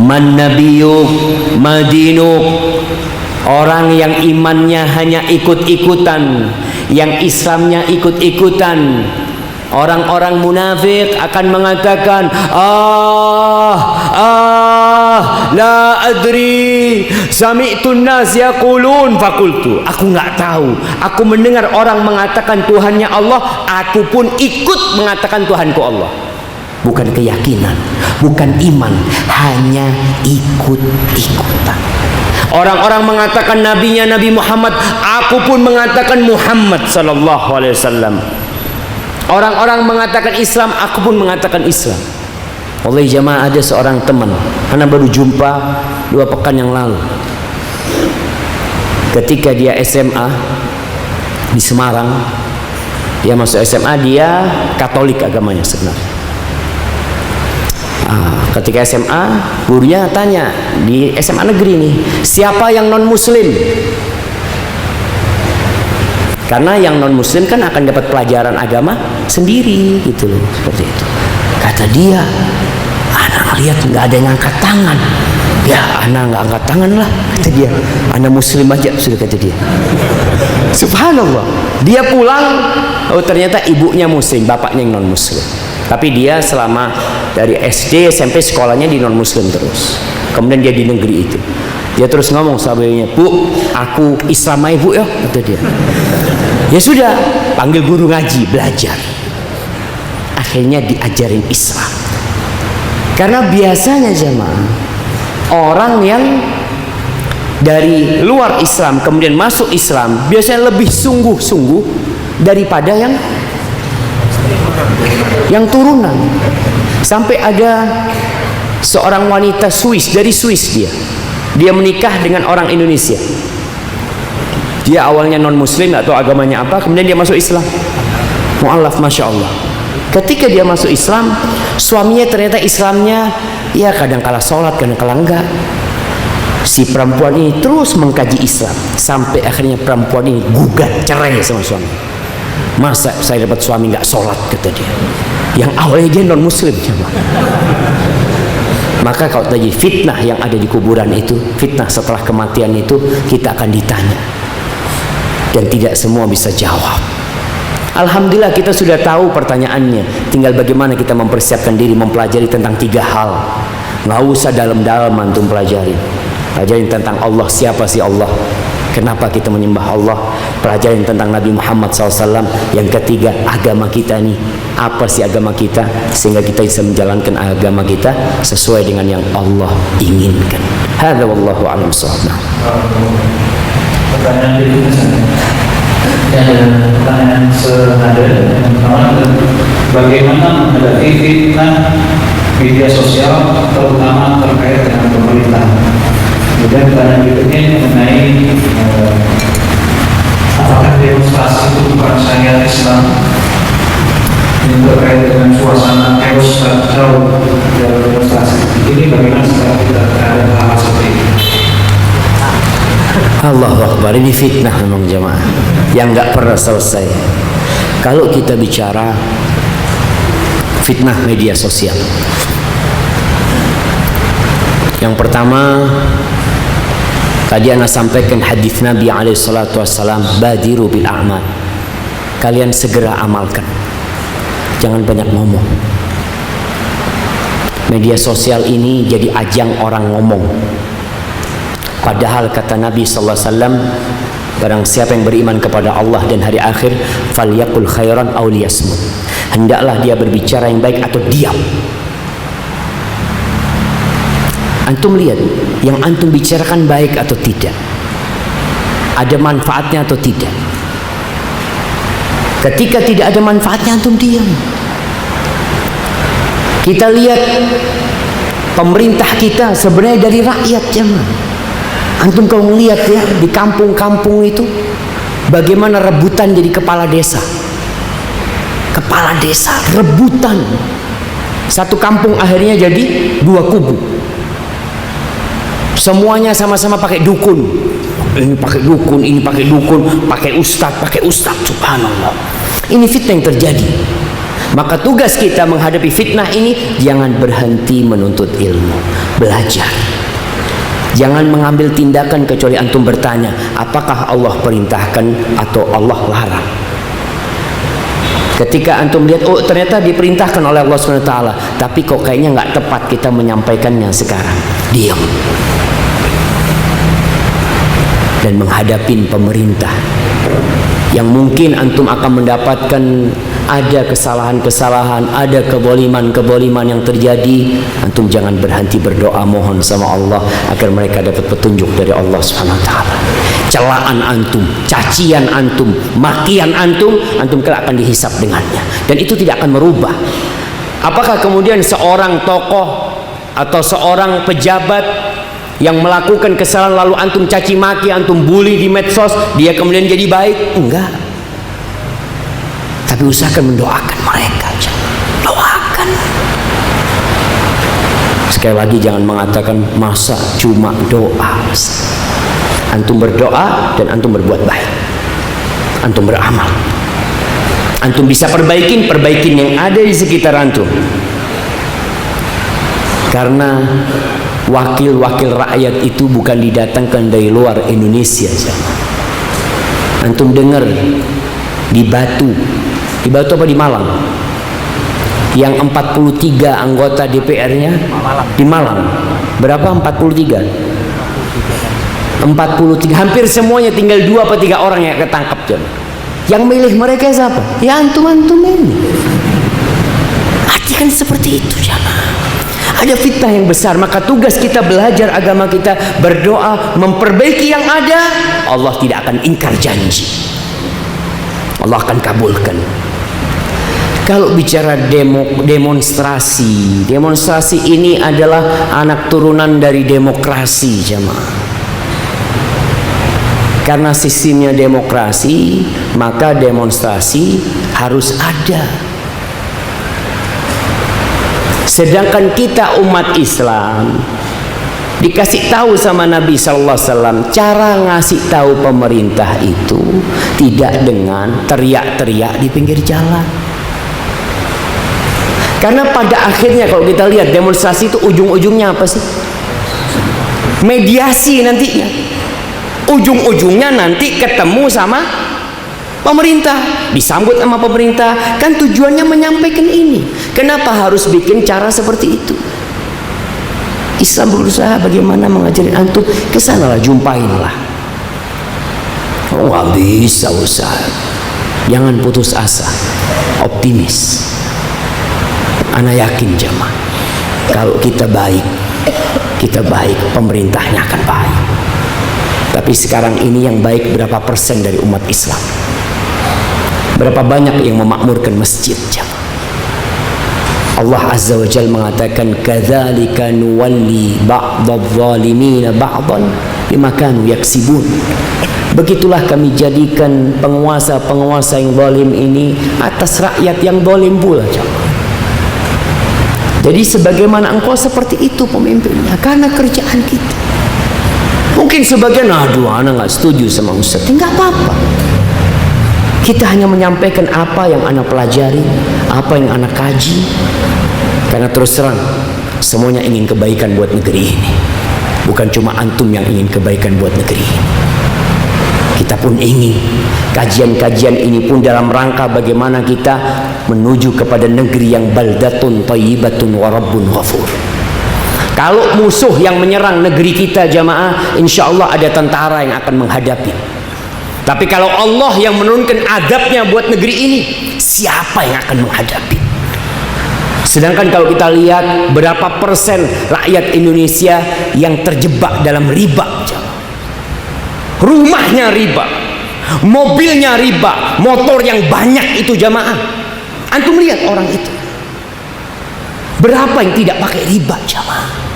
man nabiyuk, madinuk. Orang yang imannya hanya ikut-ikutan, yang Islamnya ikut-ikutan. Orang-orang munafik akan mengatakan, la adri, sami'tun nas yaqulun faqultu. Aku nggak tahu. Aku mendengar orang mengatakan Tuhannya Allah, aku pun ikut mengatakan Tuhanku Allah. Bukan keyakinan, bukan iman, hanya ikut-ikutan. Orang-orang mengatakan nabinya Nabi Muhammad, aku pun mengatakan Muhammad sallallahu alaihi wasallam. Orang-orang mengatakan Islam, aku pun mengatakan Islam. Wallahi jamaah, ada seorang teman, ana baru jumpa 2 pekan yang lalu. Ketika dia SMA di Semarang, dia masuk SMA, dia Katolik agamanya sebenarnya. Ketika SMA, gurunya tanya, di SMA negeri nih, siapa yang non muslim? Karena yang non muslim kan akan dapat pelajaran agama sendiri gitu loh, seperti itu. Kata dia, anak lihat nggak ada yang angkat tangan. Ya, anak nggak angkat tangan lah, kata dia. Anak muslim aja sudah, kata dia. Subhanallah. Dia pulang, oh ternyata ibunya muslim, bapaknya yang non muslim. Tapi dia selama dari SD SMP sekolahnya di non muslim terus. Kemudian dia di negeri itu. Dia terus ngomong sama ibunya, Bu, aku Islam aja Bu ya, kata dia. Ya sudah, panggil guru ngaji, belajar. Akhirnya diajarin Islam. Karena biasanya jemaah, orang yang dari luar Islam kemudian masuk Islam biasanya lebih sungguh-sungguh daripada yang turunan. Sampai ada seorang wanita Swiss, dari Swiss dia menikah dengan orang Indonesia. Dia awalnya non muslim atau agamanya apa, kemudian dia masuk Islam. Mu'alaf, masya Allah. Ketika dia masuk Islam, suaminya ternyata Islamnya ya kadang kala sholat, kadang kala enggak. Si perempuan ini terus mengkaji Islam sampai akhirnya perempuan ini gugat cerai sama suami. Masa saya dapat suami nggak sholat, kata dia. Yang awalnya dia non muslim. Maka kalau tadi fitnah yang ada di kuburan itu, fitnah setelah kematian itu, kita akan ditanya dan tidak semua bisa jawab. Alhamdulillah kita sudah tahu pertanyaannya, tinggal bagaimana kita mempersiapkan diri mempelajari tentang 3 hal. Nggak usah dalam-dalam antum pelajari tentang Allah, siapa sih Allah, kenapa kita menyembah Allah, pelajarin tentang Nabi Muhammad SAW. Yang ketiga, agama kita nih, apa sih agama kita, sehingga kita bisa menjalankan agama kita sesuai dengan yang Allah inginkan. Hadza wallahu a'lam bissawab. Pertanyaan berikutnya, pertanyaan senada yang pertama adalah bagaimana menghadapi fitnah media sosial terutama terkait dengan pemerintah. Kemudian pertanyaan berikutnya mengenai apakah demonstrasi itu bukan syariat Islam, ini terkait dengan suasana chaos dalam demonstrasi. Ini bagaimana sekarang kita terhadap hal seperti ini? Allahu Akbar, ini fitnah memang jemaah yang nggak pernah selesai. Kalau kita bicara fitnah media sosial, yang pertama tadi ana sampaikan hadis Nabi alaihi salatu wassalam, badiru bil a'mal, kalian segera amalkan, jangan banyak ngomong. Media sosial ini jadi ajang orang ngomong. Padahal kata Nabi sallallahu alaihi wasallam, barang siapa yang beriman kepada Allah dan hari akhir, falyaqul khairan aw liyasmut, hendaklah dia berbicara yang baik atau diam. Antum lihat, yang antum bicarakan baik atau tidak, ada manfaatnya atau tidak. Ketika tidak ada manfaatnya, antum diam. Kita lihat pemerintah kita sebenarnya dari rakyat jemaah. Antum kalau melihat ya di kampung-kampung itu bagaimana rebutan jadi kepala desa. Kepala desa rebutan. Satu kampung akhirnya jadi dua kubu. Semuanya sama-sama pakai dukun. Ini pakai dukun, ini pakai dukun, pakai ustadz, subhanallah. Ini fitnah yang terjadi. Maka tugas kita menghadapi fitnah ini, jangan berhenti menuntut ilmu, belajar. Jangan mengambil tindakan kecuali antum bertanya, apakah Allah perintahkan atau Allah larang. Ketika antum lihat, oh ternyata diperintahkan oleh Allah SWT, tapi kok kayaknya nggak tepat kita menyampaikannya sekarang, diam. Dan menghadapi pemerintah yang mungkin antum akan mendapatkan ada kesalahan-kesalahan, ada keboliman-keboliman yang terjadi, antum jangan berhenti berdoa, mohon sama Allah agar mereka dapat petunjuk dari Allah Subhanahu wa taala. Celaan antum, cacian antum, makian antum kelak akan dihisap dengannya, dan itu tidak akan merubah. Apakah kemudian seorang tokoh atau seorang pejabat yang melakukan kesalahan lalu antum caci maki, antum bully di medsos, dia kemudian jadi baik? Enggak. Tapi usahakan mendoakan mereka, doakan. Sekali lagi jangan mengatakan masa cuma doa. Antum berdoa dan antum berbuat baik, antum beramal, antum bisa perbaikin yang ada di sekitar antum. Karena wakil-wakil rakyat itu bukan didatangkan dari luar Indonesia. Antum dengar di Batu apa di Malang, yang 43 anggota DPR-nya di Malang, berapa? 43, hampir semuanya, tinggal 2 atau 3 orang yang ketangkap. Yang milih mereka siapa? Ya antum ini. Artikan seperti itu jemaah. Ada fitnah yang besar, maka tugas kita belajar agama kita, berdoa, memperbaiki yang ada. Allah tidak akan ingkar janji, Allah akan kabulkan. Kalau bicara demonstrasi ini adalah anak turunan dari demokrasi jemaah. Karena sistemnya demokrasi, maka demonstrasi harus ada. Sedangkan kita umat Islam dikasih tahu sama Nabi sallallahu alaihi wasallam, cara ngasih tahu pemerintah itu tidak dengan teriak-teriak di pinggir jalan. Karena pada akhirnya kalau kita lihat demonstrasi itu ujung-ujungnya apa sih? Mediasi nantinya. Ujung-ujungnya nanti ketemu sama pemerintah, disambut sama pemerintah. Kan tujuannya menyampaikan ini. Kenapa harus bikin cara seperti itu? Islam berusaha bagaimana mengajarin antum, kesanalah, jumpainlah. Oh nggak bisa Ustaz. Jangan putus asa, optimis. Ana yakin jemaah, kalau kita baik, pemerintahnya akan baik. Tapi sekarang ini yang baik berapa persen dari umat Islam? Berapa banyak yang memakmurkan masjid jemaah? Allah Azza wa Jalla mengatakan, kadzalika nuwalli ba'dadh-dhalimina ba'dhan bima kanu yaksibun. Begitulah kami jadikan penguasa-penguasa yang zalim ini atas rakyat yang zalim pula jemaah. Jadi sebagaimana engkau seperti itu pemimpinnya, karena kerjaan kita. Mungkin sebagian, aduh anak nggak setuju sama Ustaz, nggak apa-apa. Kita hanya menyampaikan apa yang anak pelajari, apa yang anak kaji. Karena terus terang, semuanya ingin kebaikan buat negeri ini. Bukan cuma antum yang ingin kebaikan buat negeri ini. Kita pun ingin kajian-kajian ini pun dalam rangka bagaimana kita menuju kepada negeri yang baldatun thayyibatun wa rabbun ghafur. Kalau musuh yang menyerang negeri kita jamaah, insya Allah ada tentara yang akan menghadapi. Tapi kalau Allah yang menurunkan adabnya buat negeri ini, siapa yang akan menghadapi? Sedangkan kalau kita lihat berapa persen rakyat Indonesia yang terjebak dalam riba, rumahnya riba, mobilnya riba, motor yang banyak itu jamaah. Antum lihat orang itu, berapa yang tidak pakai riba jamaah?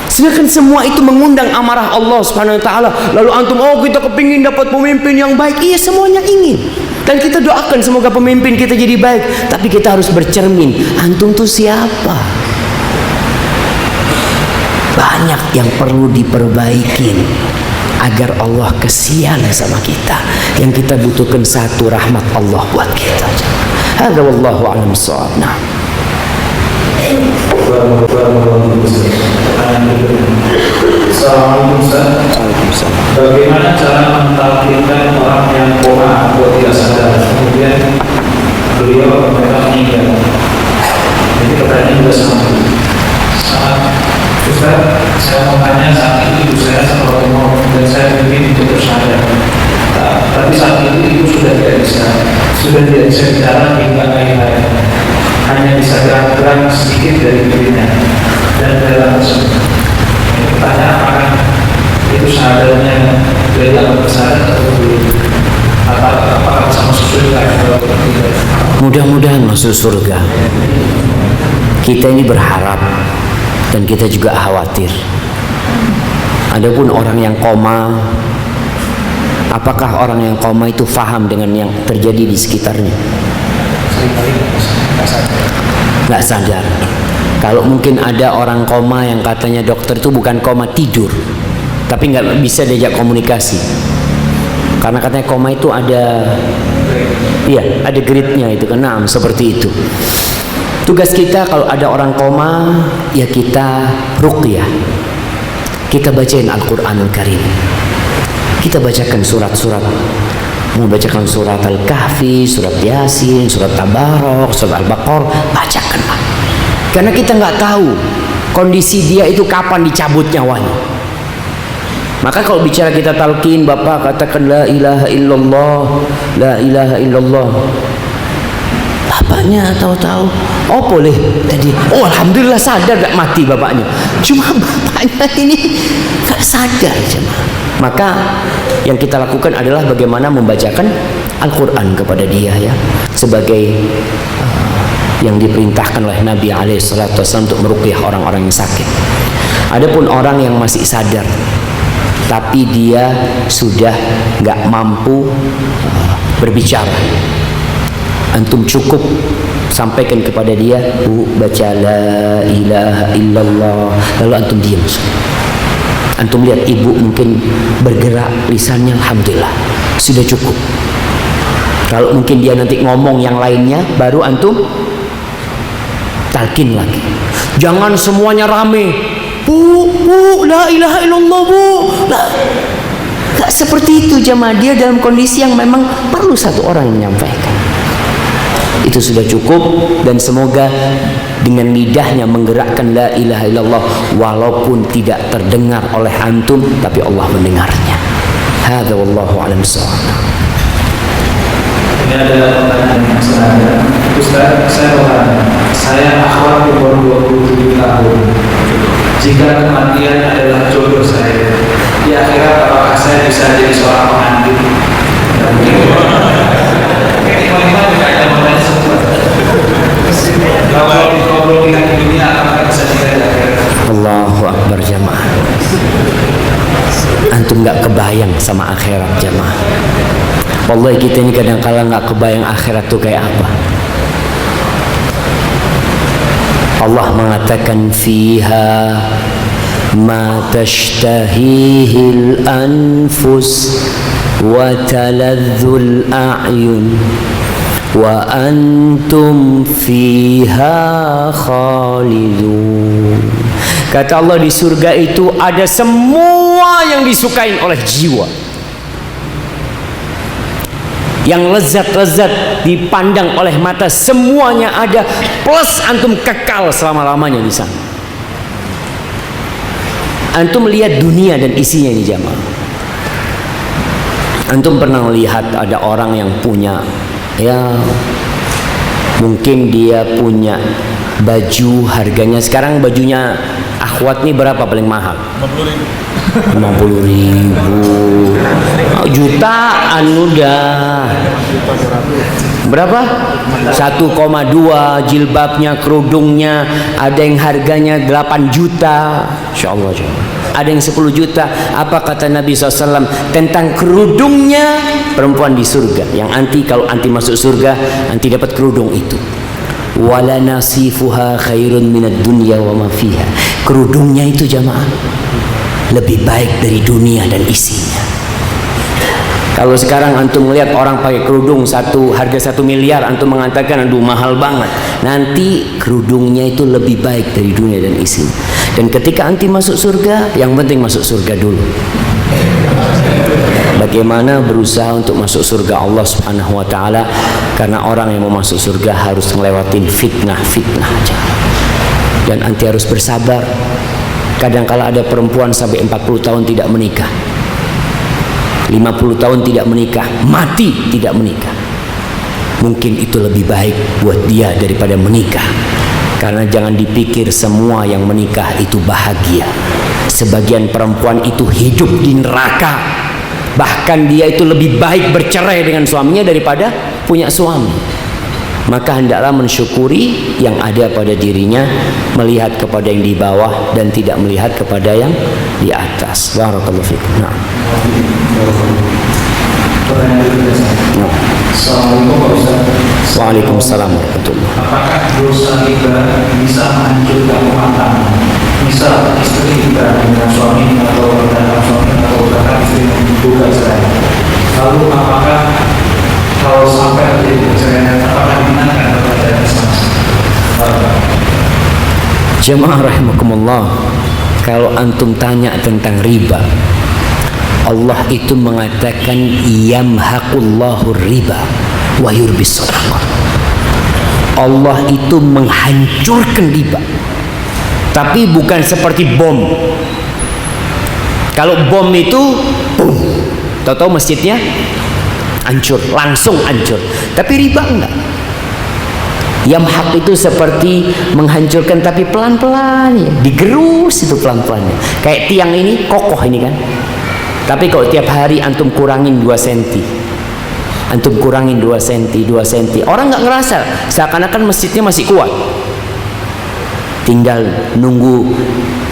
Sedangkan semua itu mengundang amarah Allah Subhanahu wa taala. Lalu antum, oh kita kepingin dapat pemimpin yang baik. Iya, semuanya ingin. Dan kita doakan semoga pemimpin kita jadi baik. Tapi kita harus bercermin, antum tuh siapa? Banyak yang perlu diperbaikin agar Allah kesian sama kita. Yang kita butuhkan satu, rahmat Allah buat kita. Hadza wallahu a'lam bissawab. Nah. Assalamualaikum Ustaz. Bagaimana cara mentalkinkan orang yang koma atau tidak sadar, kemudian beliau memang meninggal? Jadi pertanyaan juga sama. Ustaz, saya mau tanya, saat itu ibu saya sempat ngomong dan saya ingin untuk sadar. Tapi saat itu ibu sudah tidak bisa bicara hingga akhir-akhir. Hanya bisa gerak-gerak sedikit dari dirinya dan dalam tersebut. Pertanyaan, apakah itu sadarnya dari alam kesadaran atau belum? Apakah sama surga atau tidak? Mudah-mudahan masuk surga. Kita ini berharap dan kita juga khawatir. Adapun orang yang koma, apakah orang yang koma itu faham dengan yang terjadi di sekitarnya? Nggak sadar. Kalau mungkin ada orang koma yang katanya dokter itu bukan koma, tidur, tapi nggak bisa diajak komunikasi. Karena katanya koma itu ada, iya, ada grade-nya itu kan. Nah, seperti itu. Tugas kita kalau ada orang koma, ya kita ruqyah. Kita bacain Al-Qur'anul Karim. Kita bacakan surat-surat. Mau bacakan surat Al-Kahfi, surat Yasin, surat Tabarok, surat Al-Baqarah, bacakanlah. Karena kita nggak tahu kondisi dia itu kapan dicabut nyawanya. Maka kalau bicara kita talqin, Bapak katakan la ilaha illallah, la ilaha illallah. Bapaknya tahu-tahu, oh boleh tadi, oh alhamdulillah sadar gak mati bapaknya. Cuma bapaknya ini gak sadar jemaah. Maka yang kita lakukan adalah bagaimana membacakan Al-Quran kepada dia ya, sebagai yang diperintahkan oleh Nabi SAW untuk meruqyah orang-orang yang sakit. Adapun orang yang masih sadar tapi dia sudah nggak mampu berbicara, antum cukup sampaikan kepada dia, Bu, baca la ilaha illallah, lalu antum diam. Antum lihat ibu mungkin bergerak lisannya, alhamdulillah, sudah cukup. Kalau mungkin dia nanti ngomong yang lainnya, baru antum talqin lagi. Jangan semuanya rame, Bu, la ilaha illallah, Bu. Gak seperti itu jemaah. Dia dalam kondisi yang memang perlu satu orang yang menyampaikan. Itu sudah cukup, dan semoga dengan lidahnya menggerakkan la ilaha illallah walaupun tidak terdengar oleh antum, tapi Allah mendengarnya. Hadza wallahu a'lam bissawab. Ini adalah pertanyaan yang senada. Ustaz, saya bertanya, saya akhwat umur 27 tahun. Jika kematian adalah jodoh saya, di akhirat apakah saya bisa jadi seorang pengantin? Kalau kita di dunia apakah bisa kita di akhirat? Allahu Akbar jamaah. Antum gak kebayang sama akhirat jamaah. Wallahi kita ini kadang-kala gak kebayang akhirat tuh kayak apa. Allah mengatakan fiha ma tashtahihil anfus wa taladzul a'yun wa antum fiha khalidun. Kata Allah, di surga itu ada semua yang disukai oleh jiwa, yang lezat-lezat dipandang oleh mata, semuanya ada, plus antum kekal selama-lamanya di sana. Antum lihat dunia dan isinya ini jamaah. Antum pernah lihat ada orang yang punya, ya mungkin dia punya baju harganya sekarang, bajunya akhwat nih berapa paling mahal? 50.000, jutaan udah. Berapa? 1,2 jilbabnya, kerudungnya, ada yang harganya 8 juta. Insyaallah. Ada yang 10 juta. Apa kata Nabi SAW tentang kerudungnya perempuan di surga? Yang anti, kalau anti masuk surga, anti dapat kerudung itu. Wala nasifuha khairun minad dunya wa ma fiha. Kerudungnya itu jamaah lebih baik dari dunia dan isinya. Kalau sekarang antum melihat orang pakai kerudung harga 1 miliar, antum mengatakan aduh mahal banget. Nanti kerudungnya itu lebih baik dari dunia dan isinya. Dan ketika antum masuk surga, yang penting masuk surga dulu. Bagaimana berusaha untuk masuk surga Allah Subhanahu wa taala, karena orang yang mau masuk surga harus ngelewatin fitnah-fitnah aja. Dan anti harus bersabar. Kadang-kala ada perempuan sampai 40 tahun tidak menikah, 50 tahun tidak menikah, mati tidak menikah. Mungkin itu lebih baik buat dia daripada menikah. Karena jangan dipikir semua yang menikah itu bahagia. Sebagian perempuan itu hidup di neraka. Bahkan dia itu lebih baik bercerai dengan suaminya daripada punya suami. Maka hendaklah mensyukuri yang ada pada dirinya, melihat kepada yang di bawah dan tidak melihat kepada yang di atas. Barakallahu fikum. Nah. Assalamualaikum Pak Ustaz. Waalaikumsalam warahmatullahi. Apakah dosa riba bisa menghancurkan rumah tangga? Misal istri kita dengan suami atau dengan suami atau bahkan istri menggugat cerai. Lalu apakah kalau sampai terjadi perceraian, apakah dibenarkan kepada Islam? Jemaah rahimakumullah, kalau antum tanya tentang riba, Allah itu mengatakan yamhaqullahu riba wa yurbis shadaqah. Allah itu menghancurkan riba, tapi bukan seperti bom. Kalau bom itu boom, tahu-tahu masjidnya hancur, langsung hancur. Tapi riba enggak. Yamhaq itu seperti menghancurkan tapi pelan-pelan ya, digerus itu pelan-pelan. Kayak tiang ini kokoh ini kan. Tapi kalau tiap hari antum kurangin 2 cm, antum kurangin 2 cm, 2 cm, orang nggak ngerasa, seakan-akan masjidnya masih kuat. Tinggal nunggu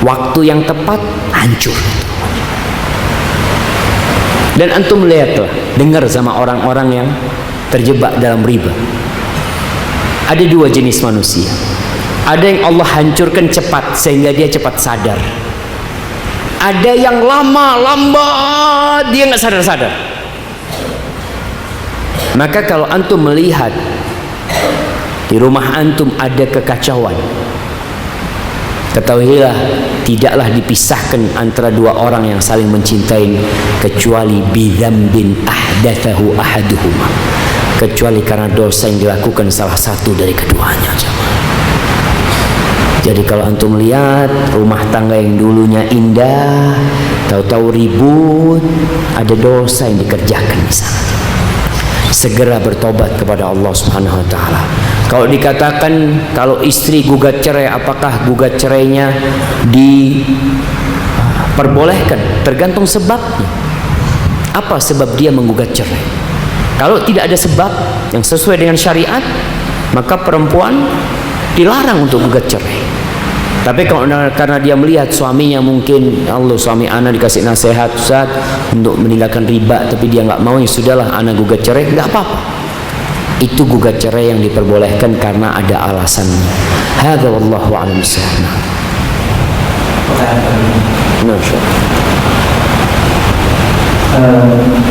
waktu yang tepat, hancur. Dan antum lihatlah, dengar sama orang-orang yang terjebak dalam riba. Ada 2 jenis manusia. Ada yang Allah hancurkan cepat sehingga dia cepat sadar. Ada yang lambat dia nggak sadar-sadar. Maka kalau antum melihat di rumah antum ada kekacauan, ketahuilah tidaklah dipisahkan antara 2 orang yang saling mencintai kecuali bidzambin ahdatsahu ahaduhuma, kecuali karena dosa yang dilakukan salah satu dari keduanya. Jadi kalau antum lihat rumah tangga yang dulunya indah, tahu-tahu ribut, ada dosa yang dikerjakan di sana. Segera bertobat kepada Allah Subhanahu wa taala. Kalau dikatakan kalau istri gugat cerai, apakah gugat cerainya diperbolehkan? Tergantung sebabnya. Apa sebab dia menggugat cerai? Kalau tidak ada sebab yang sesuai dengan syariat, maka perempuan dilarang untuk gugat cerai. Tapi kalau karena dia melihat suaminya mungkin, Allah suami ana dikasih nasihat Ustaz untuk meninggalkan riba, tapi dia nggak mau, ya sudahlah ana gugat cerai, nggak apa-apa. itu gugat cerai yang diperbolehkan karena ada alasannya. Hadza wallahu a'lam bishawab.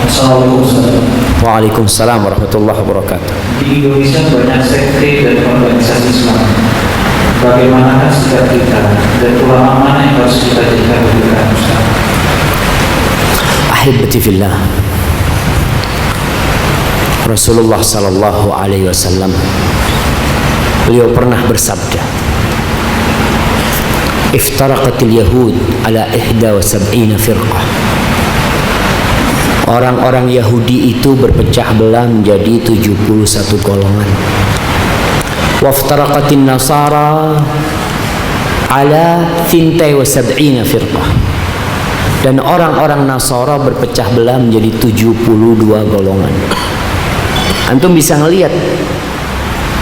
Assalamualaikum. Waalaikumsalam warahmatullahi wabarakatuh. Di Indonesia banyak sekte dan organisasi Islam. Bagaimana sikap kita dan ulama mana yang harus kita jadikan rujukan, Ustaz? Ahibati fillah, Rasulullah sallallahu alaihi wasallam beliau pernah bersabda, iftaraqatil yahud ala 71 firqah. Orang-orang Yahudi itu berpecah belah menjadi 71 golongan. Waftaraqatin nasara ala 72 firqah. Dan orang-orang Nasara berpecah belah menjadi 72 golongan. Antum bisa ngelihat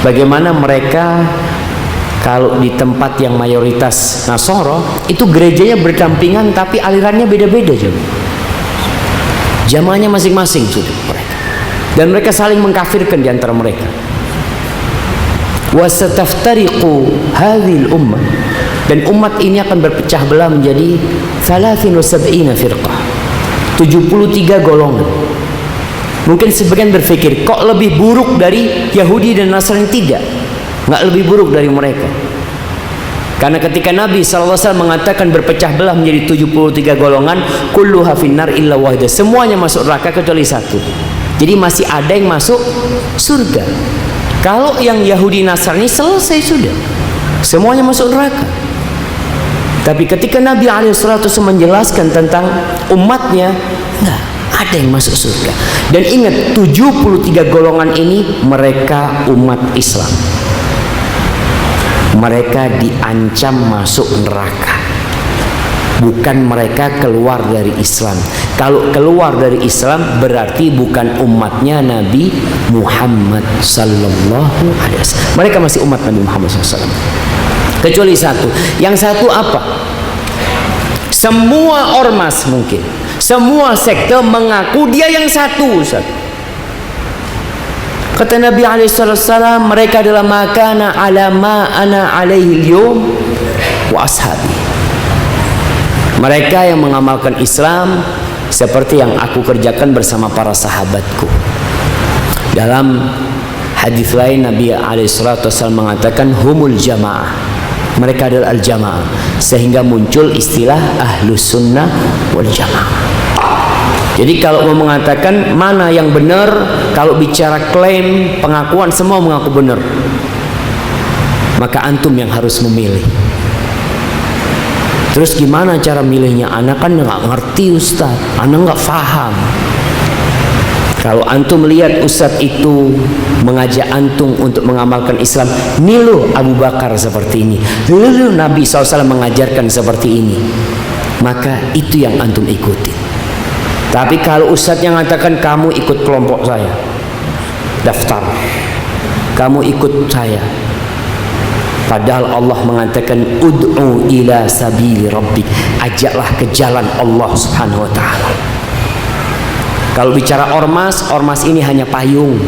bagaimana mereka kalau di tempat yang mayoritas Nasara itu gerejanya berdampingan tapi alirannya beda-beda juga. Jamaahnya masing-masing sudah mereka. Dan mereka saling mengkafirkan di antara mereka. Wasataftariqu hadhil ummah, dan umat ini akan berpecah belah menjadi 73 firqah, 73 golongan. Mungkin sebagian berpikir, kok lebih buruk dari Yahudi dan Nasrani? Tidak, nggak lebih buruk dari mereka. Karena ketika Nabi SAW mengatakan berpecah belah menjadi 73 golongan, kulluha finnar illa wahidah, semuanya masuk neraka kecuali satu. Jadi masih ada yang masuk surga. Kalau yang Yahudi Nasrani selesai sudah, semuanya masuk neraka. Tapi ketika Nabi SAW menjelaskan tentang umatnya, enggak, ada yang masuk surga. Dan ingat, 73 golongan ini mereka umat Islam. Mereka diancam masuk neraka, bukan mereka keluar dari Islam. Kalau keluar dari Islam berarti bukan umatnya Nabi Muhammad sallallahu alaihi wasallam. Mereka masih umat Nabi Muhammad sallallahu alaihi wasallam. Kecuali satu. Yang satu apa? Semua ormas mungkin, semua sekte mengaku dia yang satu, Ustaz. Kata Nabi alaihissalam, mereka adalah makana ala ma ana alaihi al-yawm wa ashabi. Mereka yang mengamalkan Islam seperti yang aku kerjakan bersama para sahabatku. Dalam hadis lain Nabi alaihissalam mengatakan humul jamaah. Mereka adalah al-jamaah, sehingga muncul istilah ahlus sunnah wal jamaah. Jadi kalau mau mengatakan mana yang benar, kalau bicara klaim, pengakuan, semua mengaku benar, maka antum yang harus memilih. Terus gimana cara milihnya? Anak kan nggak ngerti Ustaz, anak nggak paham. Kalau antum melihat Ustaz itu mengajak antum untuk mengamalkan Islam, nilu Abu Bakar seperti ini, nilu Nabi SAW mengajarkan seperti ini, maka itu yang antum ikuti. Tapi kalau Ustadznya mengatakan kamu ikut kelompok saya, daftar, kamu ikut saya, padahal Allah mengatakan ud'u ila sabili rabbik, ajaklah ke jalan Allah Subhanahu wa taala. Kalau bicara ormas, ormas ini hanya payung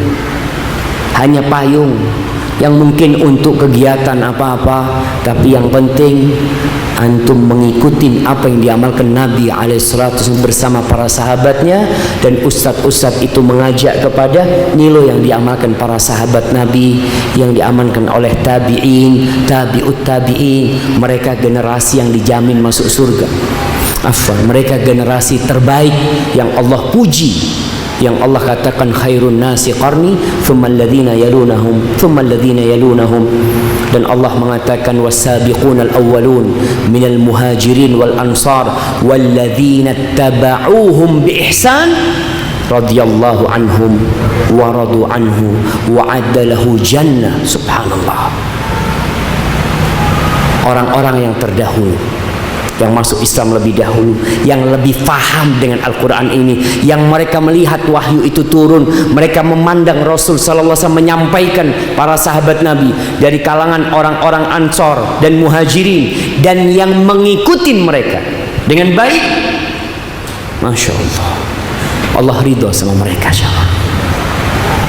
yang mungkin untuk kegiatan apa-apa, tapi yang penting antum mengikuti apa yang diamalkan Nabi alaihissalam bersama para sahabatnya, dan ustadz-ustadz itu mengajak kepada nilai yang diamalkan para sahabat Nabi, yang diamalkan oleh tabi'in, tabi'ut tabi'in. Mereka generasi yang dijamin masuk surga. Mereka generasi terbaik yang Allah puji, yang Allah katakan khairun nasi qarni thumma alladhina yalunahum thumma alladhina yalunahum. Dan Allah mengatakan wasabiqunal awwalun minal muhajirin wal ansar walladzina tabauhum bi ihsan radhiyallahu anhum wa radu anhu wa addalahu jannah. Subhanallah. Orang-orang yang terdahulu, yang masuk Islam lebih dahulu, yang lebih faham dengan Al-Quran ini, yang mereka melihat wahyu itu turun, mereka memandang Rasul sallallahu alaihi wasallam menyampaikan para sahabat Nabi dari kalangan orang-orang Ansor dan Muhajirin, dan yang mengikuti mereka dengan baik. Masya Allah, Allah ridho sama mereka.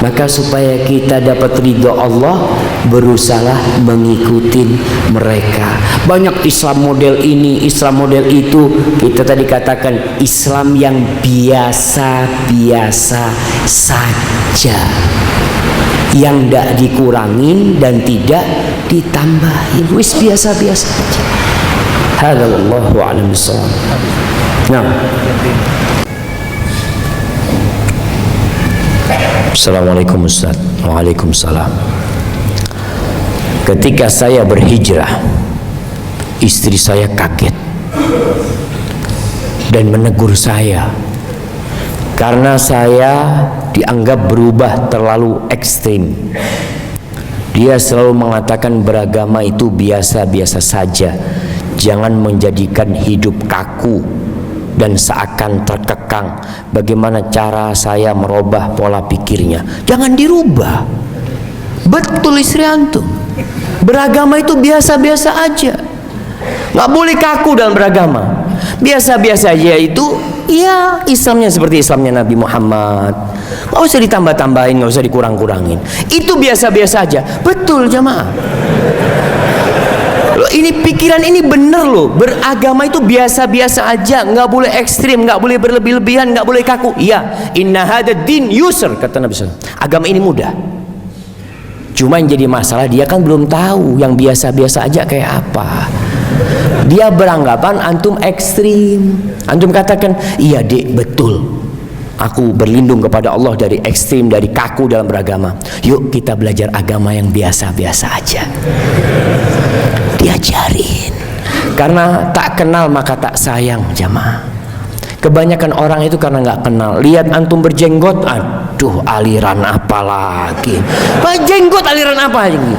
Maka supaya kita dapat ridho Allah, berusaha mengikuti mereka. Banyak Islam model ini, Islam model itu. Kita tadi katakan Islam yang biasa-biasa saja, yang tidak dikurangin dan tidak ditambahin, wis biasa-biasa saja. Hadza wallahu a'lam bishawab. Nah, Assalamualaikum Ustaz. Waalaikumsalam. Ketika saya berhijrah, istri saya kaget dan menegur saya karena saya dianggap berubah terlalu ekstrim. Dia selalu mengatakan beragama itu biasa-biasa saja, jangan menjadikan hidup kaku dan seakan terkekang. Bagaimana cara saya merubah pola pikirnya? Jangan dirubah. Betul istri antum, beragama itu biasa-biasa aja, nggak boleh kaku dalam beragama. Biasa-biasa aja itu ya Islamnya seperti Islamnya Nabi Muhammad, nggak usah ditambah-tambahin, nggak usah dikurang-kurangin. Itu biasa-biasa aja. Betul jamaah. Loh, ini pikiran ini bener loh. Beragama itu biasa-biasa aja, nggak boleh ekstrim, nggak boleh berlebih-lebihan, nggak boleh kaku. Iya, inna hadad din yusr, kata Nabi SAW. Agama ini mudah. Cuma yang jadi masalah dia kan belum tahu yang biasa-biasa aja kayak apa. Dia beranggapan antum ekstrim. Antum katakan, iya dek, betul, aku berlindung kepada Allah dari ekstrim, dari kaku dalam beragama. Yuk kita belajar agama yang biasa-biasa aja. Diajarin. Karena tak kenal maka tak sayang jamaah. Kebanyakan orang itu karena nggak kenal. Lihat antum berjenggot, aduh aliran apa lagi? Jenggot aliran apa lagi?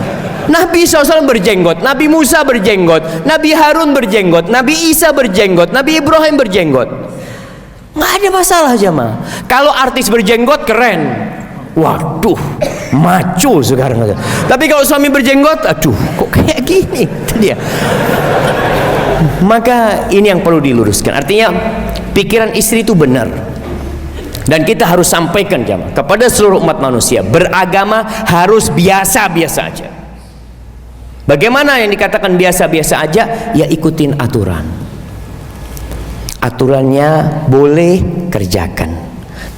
Nabi SAW berjenggot, Nabi Musa berjenggot, Nabi Harun berjenggot, Nabi Isa berjenggot, Nabi Ibrahim berjenggot. Nggak ada masalah jamaah. Kalau artis berjenggot keren, waduh, maco sekarang. Tapi kalau suami berjenggot, aduh, kok kayak gini? Itu dia. Maka ini yang perlu diluruskan. Artinya pikiran istri itu benar. Dan kita harus sampaikan jamaah kepada seluruh umat manusia, beragama harus biasa-biasa aja. Bagaimana yang dikatakan biasa-biasa aja? Ya ikutin aturan. Aturannya boleh kerjakan,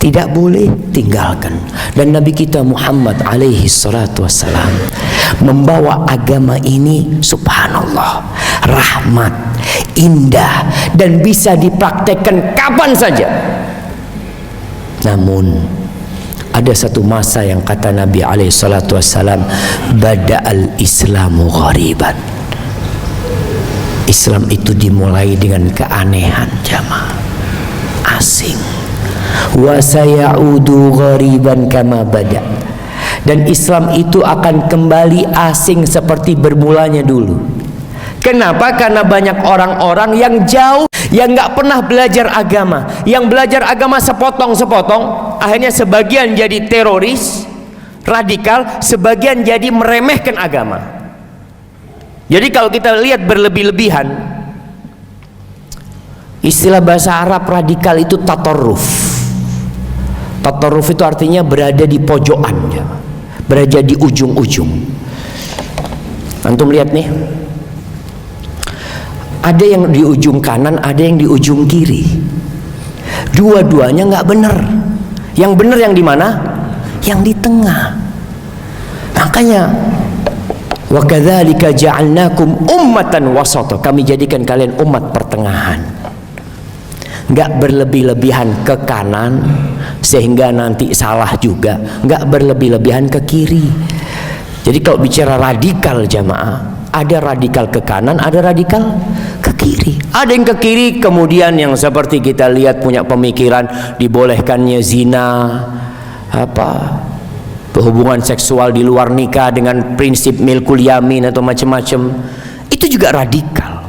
tidak boleh tinggalkan. Dan Nabi kita Muhammad alaihi salatu wassalam membawa agama ini subhanallah, rahmat, indah, dan bisa dipraktekkan kapan saja. Namun ada satu masa yang kata Nabi alaihi salatu wassalam, bada'al islamu ghariban. Islam itu dimulai dengan keanehan jamaah, asing. Wa sayaudu ghariban kama bada. Dan Islam itu akan kembali asing seperti bermulanya dulu. Kenapa? Karena banyak orang-orang yang jauh, yang nggak pernah belajar agama, yang belajar agama sepotong-sepotong. Akhirnya sebagian jadi teroris, radikal, sebagian jadi meremehkan agama. Jadi kalau kita lihat berlebih-lebihan, istilah bahasa Arab radikal itu tatorruf. Tatorruf itu artinya berada di pojokan, berada di ujung-ujung. Antum lihat nih, ada yang di ujung kanan, ada yang di ujung kiri. Dua-duanya nggak benar. Yang benar yang di mana? Yang di tengah. Makanya wa kadzalika ja'alnakum ummatan wasata. Kami jadikan kalian umat pertengahan. Nggak berlebih-lebihan ke kanan sehingga nanti salah juga. Nggak berlebih-lebihan ke kiri. Jadi kalau bicara radikal jamaah, ada radikal ke kanan, ada radikal ke kiri. Ada yang ke kiri kemudian yang seperti kita lihat punya pemikiran dibolehkannya zina, hubungan seksual di luar nikah dengan prinsip milkul yamin atau macam-macam. Itu juga radikal.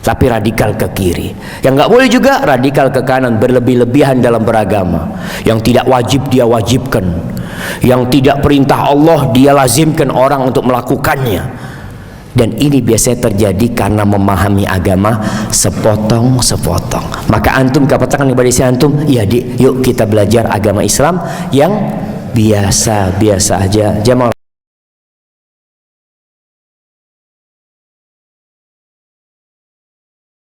Tapi radikal ke kiri. Yang nggak boleh juga radikal ke kanan, berlebih-lebihan dalam beragama. Yang tidak wajib dia wajibkan, yang tidak perintah Allah dia lazimkan orang untuk melakukannya. Dan ini biasanya terjadi karena memahami agama sepotong-sepotong. Maka antum katakan kepada istri antum, ya yuk kita belajar agama Islam yang biasa-biasa aja. Jamaah